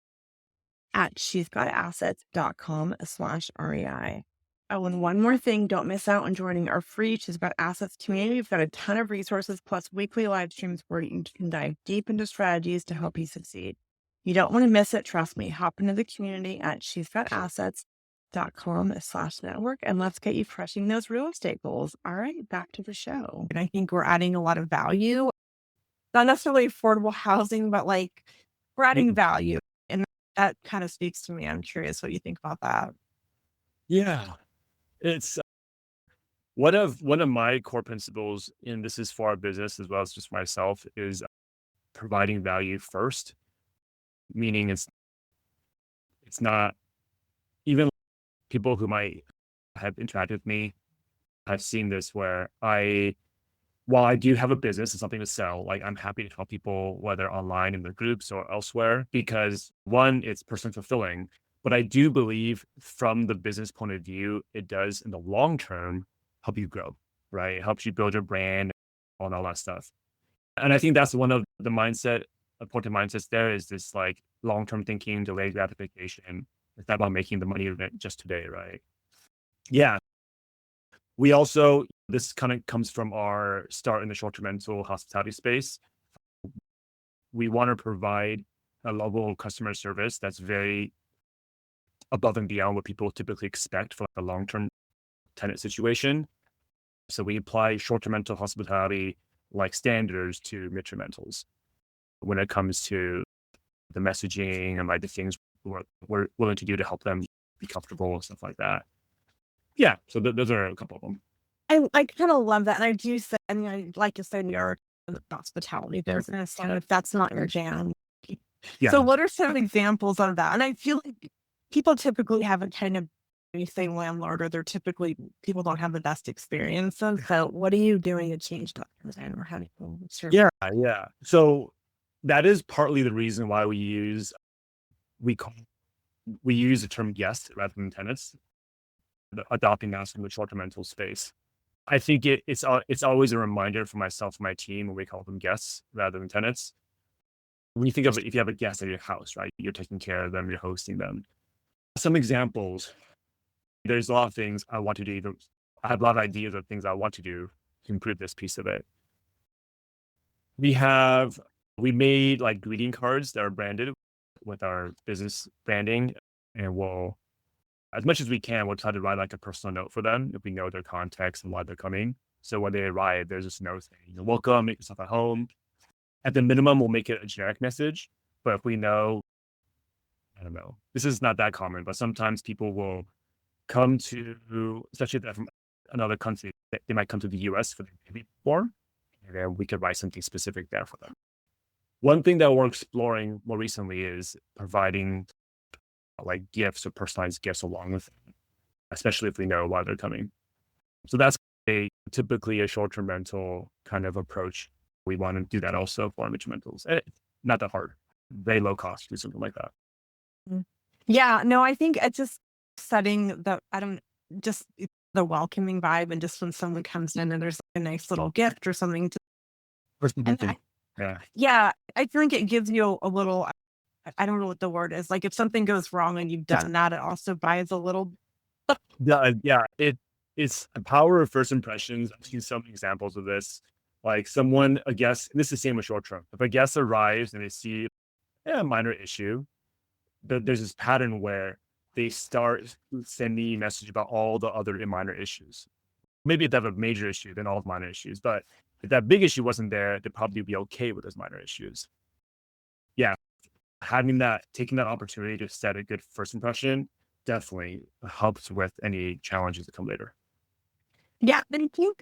at she'sgotassets.com/REI. Oh, and one more thing, don't miss out on joining our free She's Got Assets community. We've got a ton of resources plus weekly live streams where you can dive deep into strategies to help you succeed. You don't want to miss it. Trust me. Hop into the community at she'sgotassets.com/network and let's get you crushing those real estate goals. All right, back to the show. And I think we're adding a lot of value, not necessarily affordable housing, but like we're adding value. And that kind of speaks to me. I'm curious what you think about that. Yeah. It's one of my core principles, and this is for our business as well as just myself, is providing value first. Meaning it's not even people who might have interacted with me. I've seen this where while I do have a business and something to sell, like I'm happy to help people, whether online in the groups or elsewhere, because one, it's personally fulfilling. But I do believe from the business point of view, it does in the long term help you grow, right? It helps you build your brand and all that stuff. And I think that's one of the important mindsets there is this like long-term thinking, delayed gratification. It's not about making the money just today, right? Yeah. This kind of comes from our start in the short-term rental hospitality space. We want to provide a level of customer service that's very above and beyond what people typically expect for like a long-term tenant situation. So we apply short-term rental hospitality like standards to midterm rentals when it comes to the messaging and like the things we're willing to do to help them be comfortable and stuff like that. Yeah, so those are a couple of them. I kind of love that. And I do say, I mean, I like to say you're in the hospitality business. And if that's not your jam. Yeah. So what are some examples of that? And I feel like people typically have a kind of anything landlord, or people don't have the best experiences. So what are you doing to change that? Or how do you Yeah. So that is partly the reason why we use the term guest rather than tenants, adopting that from the short-term rental space. I think it's always a reminder for myself and my team when we call them guests rather than tenants. When you think of it, if you have a guest at your house, right, you're taking care of them, you're hosting them. Some examples, there's a lot of things I want to do. I have a lot of ideas of things I want to do to improve this piece of it. We made like greeting cards that are branded with our business branding, and as much as we can, we'll try to write like a personal note for them if we know their context and why they're coming. So when they arrive, there's this note saying, "You're welcome, make yourself at home." At the minimum, we'll make it a generic message. But if we know, I don't know, this is not that common, but sometimes people will come to, especially if they're from another country, they might come to the US for the baby before, and then we could write something specific there for them. One thing that we're exploring more recently is providing like gifts or personalized gifts along with it, especially if we know why they're coming. So that's typically a short-term rental kind of approach. We want to do that also for midterm rentals. Not that hard, very low cost, do something like that. Yeah, no, I think it's just setting the welcoming vibe, and just when someone comes in and there's like a nice little gift or something yeah, I think it gives you a little, I don't know what the word is. Like if something goes wrong and you've done that, it also buys a little. Yeah. It's the power of first impressions. I've seen some examples of this. Like someone, a guest, this is the same with short term. If a guest arrives and they see a minor issue, there's this pattern where they start sending a message about all the other minor issues. Maybe if they have a major issue, then all the minor issues. But if that big issue wasn't there, they'd probably be okay with those minor issues. Yeah, taking that opportunity to set a good first impression definitely helps with any challenges that come later. Yeah, but I think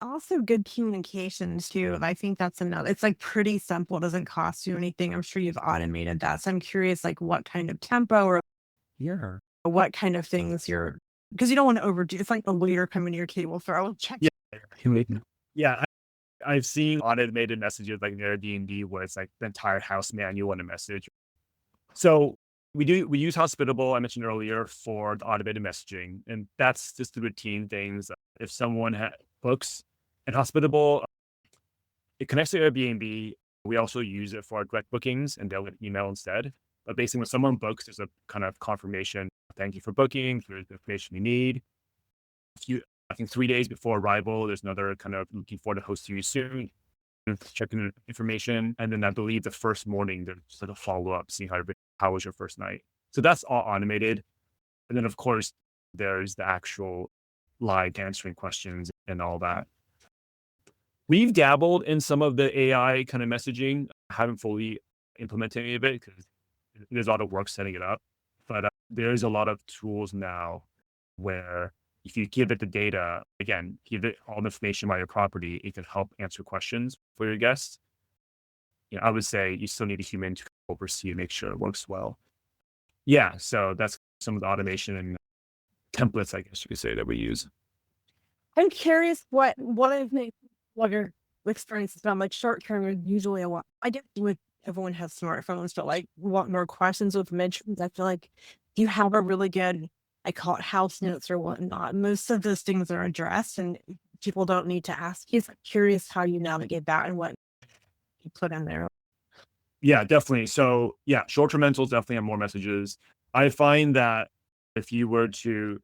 also good communications too. And I think that's another, it's like pretty simple. It doesn't cost you anything. I'm sure you've automated that. So I'm curious, like what kind of tempo or Yeah. what kind of things you're, because you don't want to overdo. It's like a waiter coming to your table for, oh, check. Yeah. Yeah. I've seen automated messages like in Airbnb where it's like the entire house manual in a message. So we use Hospitable, I mentioned earlier, for the automated messaging, and that's just the routine things. If someone books and Hospitable, it connects to Airbnb. We also use it for our direct bookings, and they'll get email instead. But basically, when someone books, there's a kind of confirmation. Thank you for booking. Here's the information you need. I think 3 days before arrival, there's another kind of looking forward to hosting you soon. Checking the information, and then I believe the first morning there's just like a follow up, seeing how was your first night. So that's all automated, and then of course there's the actual live answering questions and all that. We've dabbled in some of the AI kind of messaging. I haven't fully implemented any of it because there's a lot of work setting it up, but there's a lot of tools now where if you give it the data, again, give it all the information about your property, it can help answer questions for your guests. I would say you still need a human to oversee and make sure it works well. Yeah, so that's some of the automation and templates, I guess you could say, that we use. I'm curious what of the what your experience has been like short term is usually a lot. I get with everyone has smartphones, but like want more questions with mentions. I feel like you have a really good, I call it house notes or whatnot. Most of those things are addressed and people don't need to ask you. So I'm curious how you navigate that and what you put in there. Yeah, definitely. So yeah, short-term rentals definitely have more messages. I find that if you were to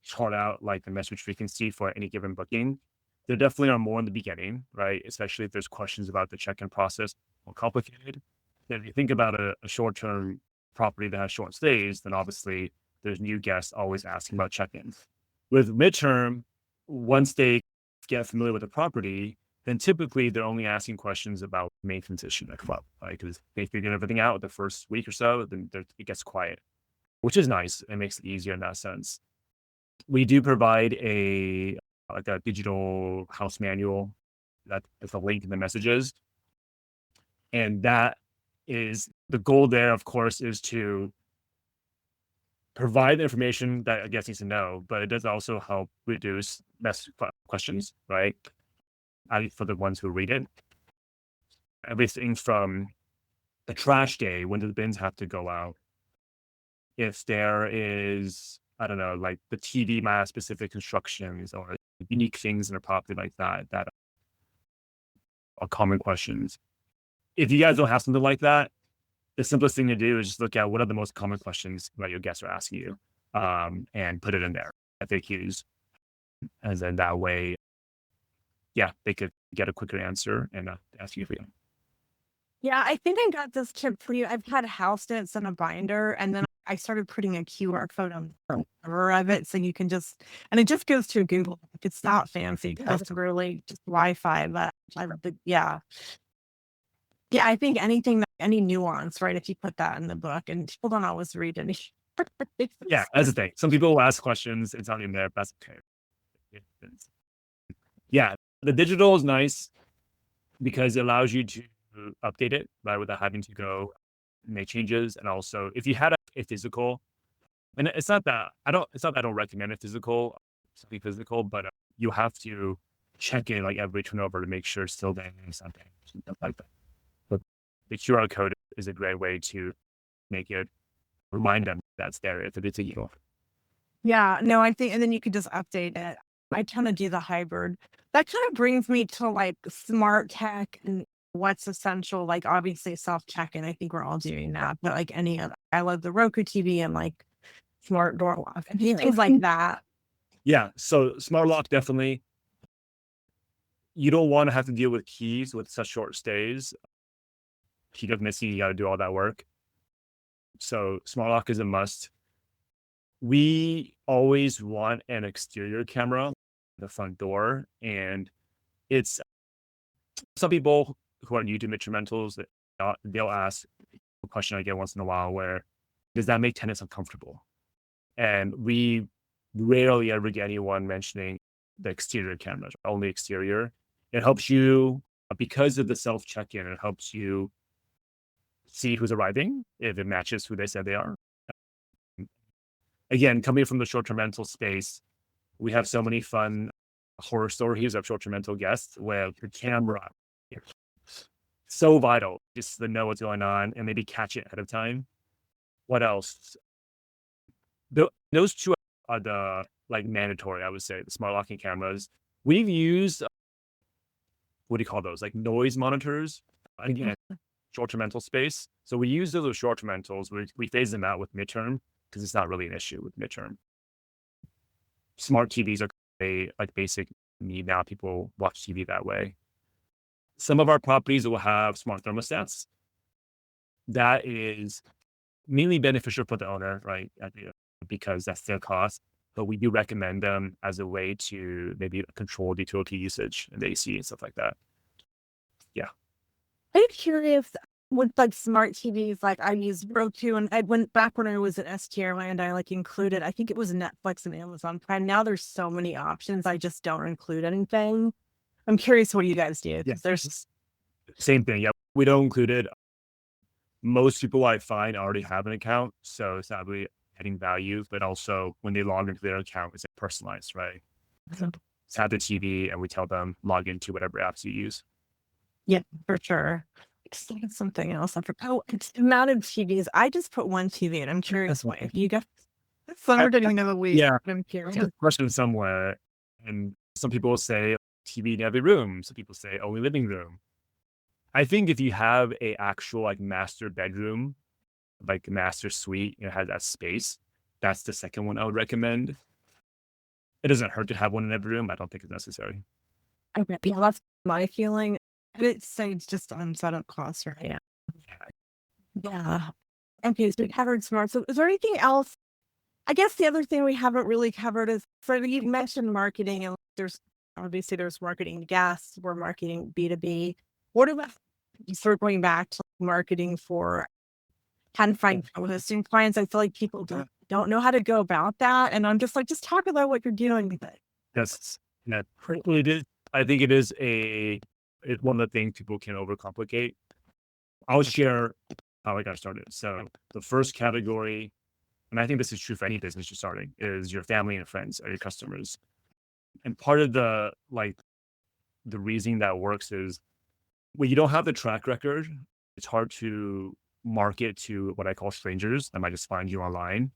chart out like the message frequency for any given booking, there definitely are more in the beginning, right? Especially if there's questions about the check-in process, more complicated. Then if you think about a short-term property that has short stays, then obviously there's new guests always asking about check-ins. With midterm, once they get familiar with the property, then typically they're only asking questions about maintenance issue that come up, right? Because they figure everything out the first week or so, then it gets quiet, which is nice. It makes it easier in that sense. We do provide a digital house manual that is a link in the messages, and that is the goal there. Of course, is to provide the information that a guest needs to know, but it does also help reduce questions, right? At least for the ones who read it. Everything from the trash day, when do the bins have to go out? If there is, I don't know, like the TV might have specific instructions or unique things in a property like that, that are common questions. If you guys don't have something like that, the simplest thing to do is just look at what are the most common questions that your guests are asking you, and put it in there, FAQs. And then that way, yeah, they could get a quicker answer and ask you for you. Yeah, I think I got this tip for you. I've had house notes in a binder, and then I started putting a QR code on the cover of it, so you can just, and it just goes to Google. It's not fancy. It's really just Wi-Fi, but yeah. Yeah, I think any nuance, right? If you put that in the book, and people don't always read any. Yeah, that's the thing. Some people will ask questions. It's not even there, but that's okay. Yeah, the digital is nice because it allows you to update it, right, without having to go make changes. And also, if you had a physical, and it's not that I don't recommend a physical, something physical, but you have to check in like every turnover to make sure it's still there or something like that. But the QR code is a great way to make it remind them that's there if it's a you. Yeah, no, I think, and then you could just update it. I kind of do the hybrid. That kind of brings me to like smart tech and what's essential. Like obviously self check-in. I think we're all doing that, but like any other, I love the Roku TV and like smart door lock and things like that. Yeah, so smart lock definitely. you don't want to have to deal with keys with such short stays. Key goes missing, you got to do all that work. So smart lock is a must. We always want an exterior camera, the front door, and it's some people who are new to Mitchell rentals, they'll ask a question I get once in a while where, does that make tenants uncomfortable? And we rarely ever get anyone mentioning the exterior cameras, only exterior. It helps you, because of the self check-in, it helps you see who's arriving, if it matches who they said they are. Again, coming from the short-term rental space, we have so many fun horror stories of short-term rental guests where the camera is so vital just to know what's going on and maybe catch it ahead of time. What else? Those two are the like mandatory, I would say, the smart locking cameras. We've used what do you call those? Like noise monitors. Again, short-term rental space. So we use those with short-term rentals. We phase them out with midterm because it's not really an issue with midterm. Smart TVs are a like basic need now. People watch TV that way. Some of our properties will have smart thermostats. That is mainly beneficial for the owner, right? Because that's their cost. But we do recommend them as a way to maybe control the utility usage and the AC and stuff like that. Yeah. I'm curious with like smart TVs, like I use Roku, and I went back when I was at STR Land, I like included, I think it was Netflix and Amazon Prime. Now there's so many options. I just don't include anything. I'm curious what you guys do. Yeah. There's Same thing. Yeah. We don't include it. Most people I find already have an account. So it's not really adding value, but also when they log into their account, it's personalized, right? It's have the TV and we tell them log into whatever apps you use. Yeah, for sure. Just think of something else. I forgot. Oh, it's amount of TVs. I just put one TV in. I'm curious why. If you guys, some didn't even know the week. Yeah. I'm curious. There's a question somewhere, and some people say TV in every room. Some people say only living room. I think if you have a actual like master bedroom, like master suite, has that space, that's the second one I would recommend. It doesn't hurt to have one in every room. I don't think it's necessary. Okay, yeah, that's my feeling. It saves just on setup costs, right? Yeah. Okay, so we covered smart. So is there anything else? I guess the other thing we haven't really covered is, for you mentioned marketing, and there's marketing gas, we're marketing B2B. What about sort of going back to marketing for can find listing clients? I feel like people don't know how to go about that. And I'm just like, just talk about what you're doing with it. Yes. Yeah, it is. I think it is it's one of the things people can overcomplicate. I'll share how I got started. So the first category, and I think this is true for any business you're starting, is your family and friends are your customers. And part of the reasoning that works is when you don't have the track record, it's hard to market to what I call strangers that might just find you online.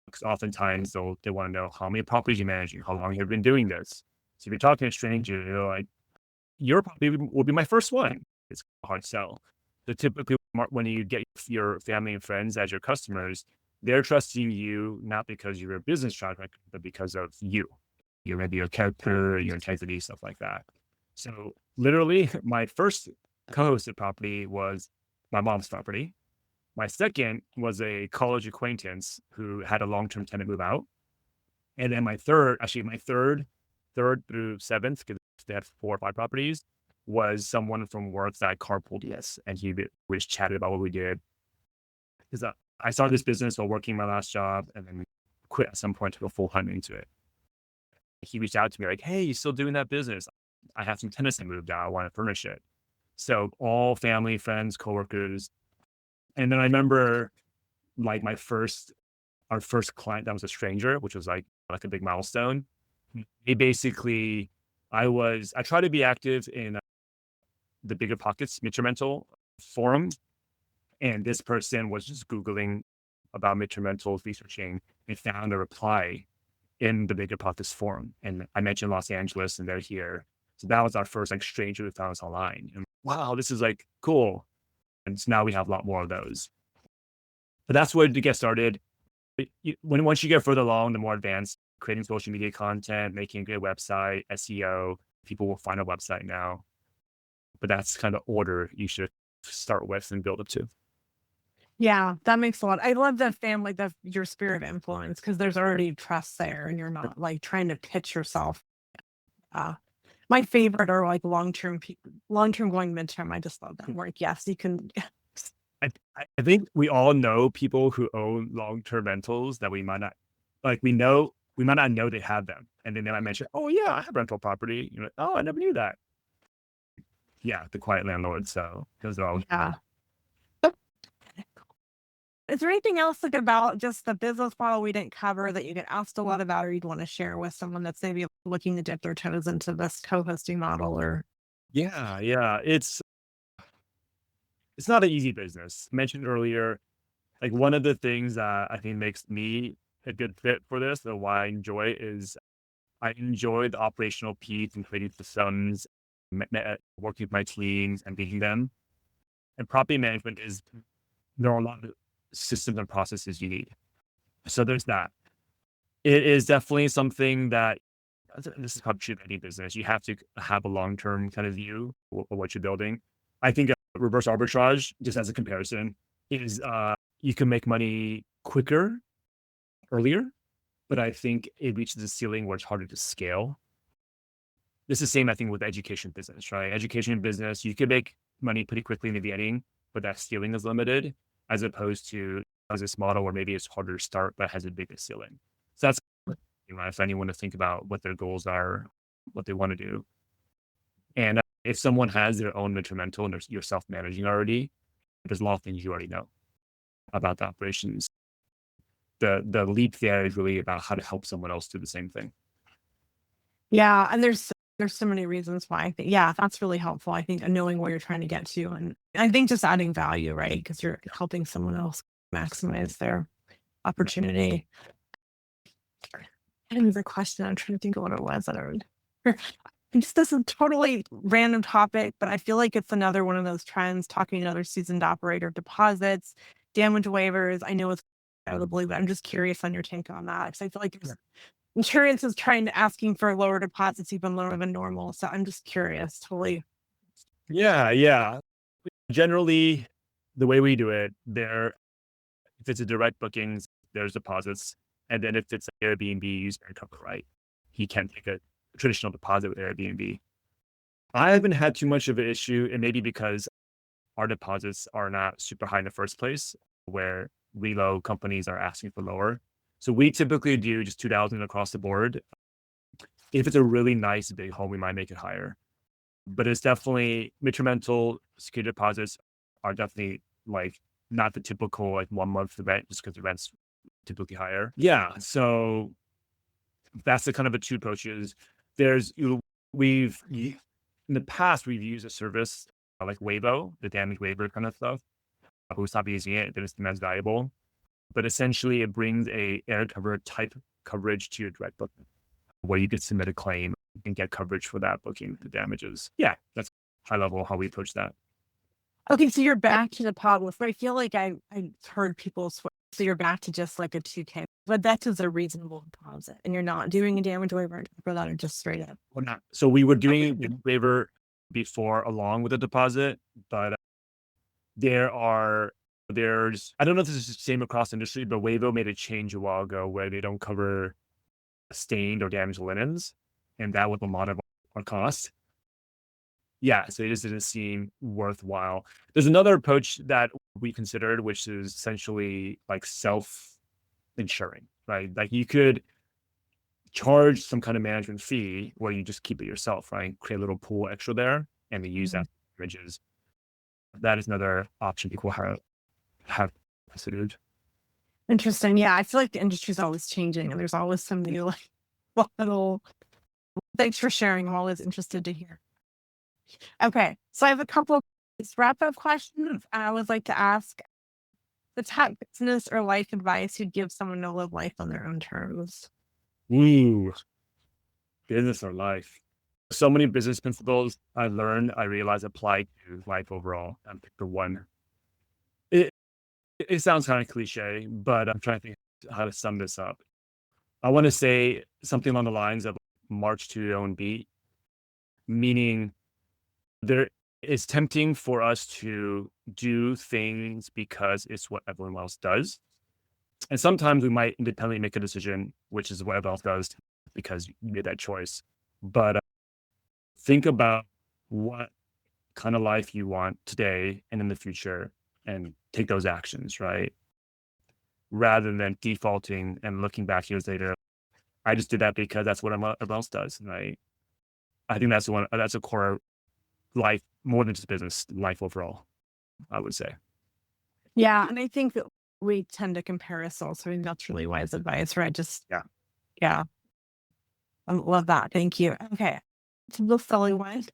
Because oftentimes they want to know how many properties you manage, how long you've been doing this. So if you're talking to a stranger, you're like, your property will be my first one. It's a hard sell. So typically when you get your family and friends as your customers, they're trusting you not because you're a business track record, but because of you. You're maybe your character, your integrity, stuff like that. So literally my first co-hosted property was my mom's property. My second was a college acquaintance who had a long-term tenant move out. And then my third through seventh, because they had 4 or 5 properties, was someone from work that I carpooled yes. And we just chatted about what we did. Because I started this business while working my last job and then quit at some point to go full time into it. He reached out to me like, hey, you still doing that business? I have some tenants that moved out. I want to furnish it. So all family, friends, coworkers. And then I remember like our first client that was a stranger, which was like a big milestone. He basically, I try to be active in the Bigger Pockets Mitchell rental forum. And this person was just Googling about Mitchell rentals, researching, and found a reply in the Bigger Pockets forum. And I mentioned Los Angeles and they're here. So that was our first like stranger who found us online. And wow, this is like cool. And so now we have a lot more of those. But that's where to get started. Once you get further along, the more advanced, creating social media content, making a good website, SEO, people will find a website now, but that's kind of order you should start with and build up to. Yeah, that makes a lot. I love that family, your spirit of influence, because there's already trust there and you're not like trying to pitch yourself. My favorite are like long-term going midterm. I just love that work. Yes, you can. I think we all know people who own long-term rentals that we might not we might not know they have them. And then they might mention, oh yeah, I have rental property. You're like, oh, I never knew that. Yeah, the quiet landlord. So those are all. Yeah. Is there anything else like about just the business model we didn't cover that you get asked a lot about, or you'd want to share with someone that's maybe looking to dip their toes into this co-hosting model? Or Yeah, it's not an easy business. Mentioned earlier, like one of the things that I think makes me a good fit for this, or why I enjoy is I enjoy the operational piece and creating systems, working with my teams and leading them. And property management there are a lot of systems and processes you need. So there's that. It is definitely something that this is probably true of any business. You have to have a long-term kind of view of what you're building. I think reverse arbitrage, just as a comparison, is you can make money quicker, earlier, but I think it reaches a ceiling where it's harder to scale. This is the same, I think, with education business, right? Education business, you can make money pretty quickly in the beginning, but that ceiling is limited, as opposed to this model where maybe it's harder to start, but has a bigger ceiling. So that's, if anyone to think about what their goals are, what they want to do. And if someone has their own mental and you're self-managing already, there's a lot of things you already know about the operations. The leap there is really about how to help someone else do the same thing. yeah, and there's so many reasons why I think, yeah, that's really helpful. I think knowing where you're trying to get to, and I think just adding value, right? Because you're helping someone else maximize their opportunity. And there's a question, I'm trying to think of what it was that I would. Just this is a totally random topic, but I feel like it's another one of those trends. Talking to another seasoned operator, deposits, damage waivers. I know it's out of the blue, but I'm just curious on your take on that, because I feel like insurance is asking for lower deposits, even lower than normal. So I'm just curious. Totally. Yeah. Generally, the way we do it, if it's a direct bookings, there's deposits. And then if it's an Airbnb user cover, right, he can take a traditional deposit with Airbnb. I haven't had too much of an issue, and maybe because our deposits are not super high in the first place, where reload companies are asking for lower. So we typically do just 2,000 across the board. If it's a really nice big home, we might make it higher. But it's definitely midterm security deposits are definitely like not the typical like 1 month rent, just because the rent's typically higher. Yeah. So that's the kind of the two approaches. In the past, we've used a service like Wavo, the damage waiver kind of stuff. We stopped using it, then it's the most valuable. But essentially, it brings a air cover type coverage to your direct booking, where you could submit a claim and get coverage for that booking, the damages. Yeah, that's high level how we approach that. Okay, so you're back to the pod. I feel like I heard people swear. So you're back to just like a 2K, but that is a reasonable deposit, and you're not doing a damage waiver for that, or just straight up. We're not. So we were doing a waiver before along with the deposit, but there's I don't know if this is the same across the industry, but Wavo made a change a while ago where they don't cover stained or damaged linens, and that was a lot of our cost. Yeah, so it just didn't seem worthwhile. There's another approach that we considered, which is essentially like self-insuring, right? Like you could charge some kind of management fee where you just keep it yourself, right? Create a little pool extra there and then use that for images. That is another option people have considered. Interesting. Yeah, I feel like the industry is always changing, and there's always some new like little. Thanks for sharing. I'm always interested to hear. Okay, so I have a couple of wrap-up questions I would like to ask. The top business or life advice you'd give someone to live life on their own terms. Ooh, business or life. So many business principles I realize apply to life overall. I'm pick the one. It sounds kind of cliche, but I'm trying to think how to sum this up. I want to say something along the lines of march to your own beat. meaning there it's tempting for us to do things because it's what everyone else does. And sometimes we might independently make a decision, which is what everyone else does because you made that choice. But think about what kind of life you want today and in the future and take those actions, right? Rather than defaulting and looking back years later, I just did that because that's what everyone else does, right? I think that's a core life more than just business, life overall, I would say. Yeah. And I think that we tend to compare ourselves. So I think that's really wise advice, right? Yeah. Yeah. I love that. Thank you. Okay. To the silly one.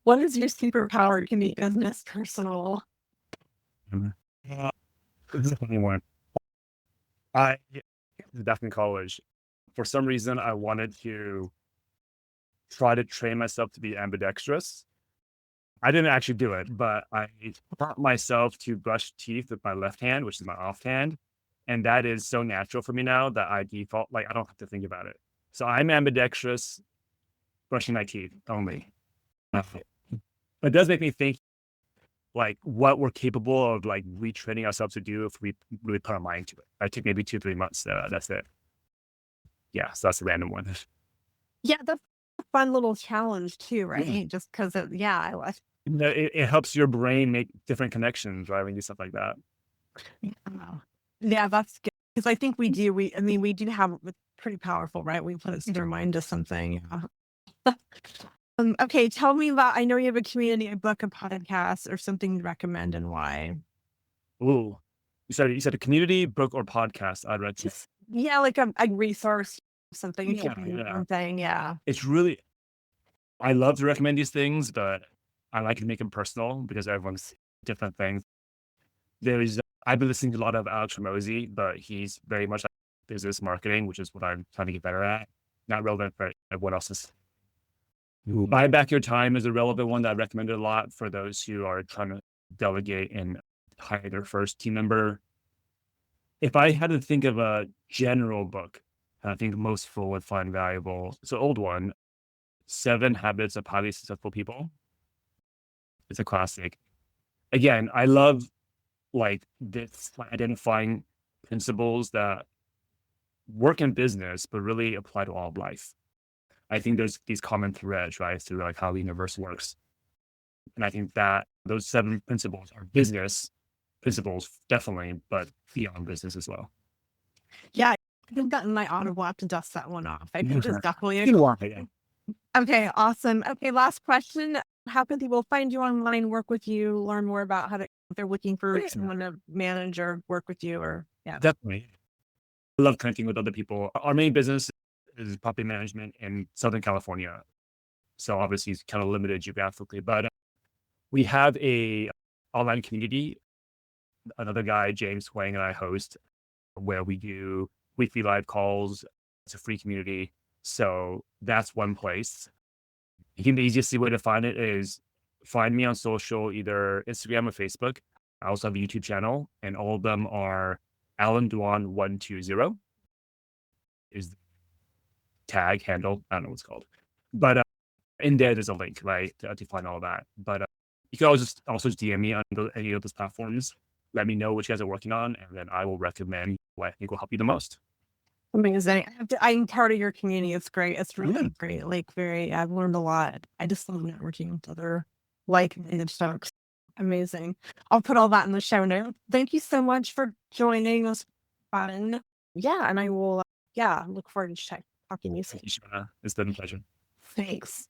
What is your superpower? It can be business, personal. This is a funny one. Back in college, for some reason, I wanted to try to train myself to be ambidextrous. I didn't actually do it, but I taught myself to brush teeth with my left hand, which is my offhand. And that is so natural for me now that I default, like, I don't have to think about it. So I'm ambidextrous, brushing my teeth only. It does make me think, like, what we're capable of, like, retraining ourselves to do if we really put our mind to it. I took maybe 2-3 months. That's it. Yeah, so that's a random one. Yeah. That's a fun little challenge too, right? Yeah. Just because It helps your brain make different connections, right? When you do stuff like that. Yeah, that's good. Because I think we do. We do have it's pretty powerful, right? We put our mind to something. Yeah. Okay, tell me about. I know you have a community, a book, a podcast, or something you recommend, and why. Ooh, you said a community book or podcast I'd read. Just like a resource, something. Yeah. Something. Yeah. It's really, I love to recommend these things, but I like to make them personal because everyone's different things. I've been listening to a lot of Alex Ramosi, but he's very much like business marketing, which is what I'm trying to get better at. Not relevant for everyone else's. Buy Back Your Time is a relevant one that I recommended a lot for those who are trying to delegate and hire their first team member. If I had to think of a general book, I think most people would find valuable. It's an old one, 7 Habits of Highly Successful People. It's a classic. Again, I love like this identifying principles that work in business, but really apply to all of life. I think there's these common threads, right, through like how the universe works. And I think that those 7 principles are business principles, definitely, but beyond business as well. Yeah, I think that in my Audible, I have to dust that one off. I think there's definitely Yeah. Okay, awesome. Okay, last question. How can people find you online, work with you, learn more about how to, if they're looking for someone to manage or work with you or, yeah. Definitely. I love connecting with other people. Our main business is property management in Southern California. So obviously it's kind of limited geographically, but we have a online community. Another guy, James Huang, and I host where we do weekly live calls. It's a free community. So that's one place. I think the easiest way to find it is find me on social, either Instagram or Facebook. I also have a YouTube channel, and all of them are Allen Duan 120 is the tag handle. I don't know what it's called, but in there's a link, right, to find all of that. But you can always also just DM me on any of those platforms. Let me know what you guys are working on, and then I will recommend what I think will help you the most. Amazing. I'm part of your community. It's great. It's really great. Like I've learned a lot. I just love networking with other like-minded folks. Amazing. I'll put all that in the show notes. Thank you so much for joining us. Fun. Yeah. And I will, look forward to talking to you soon. It's been a pleasure. Thanks.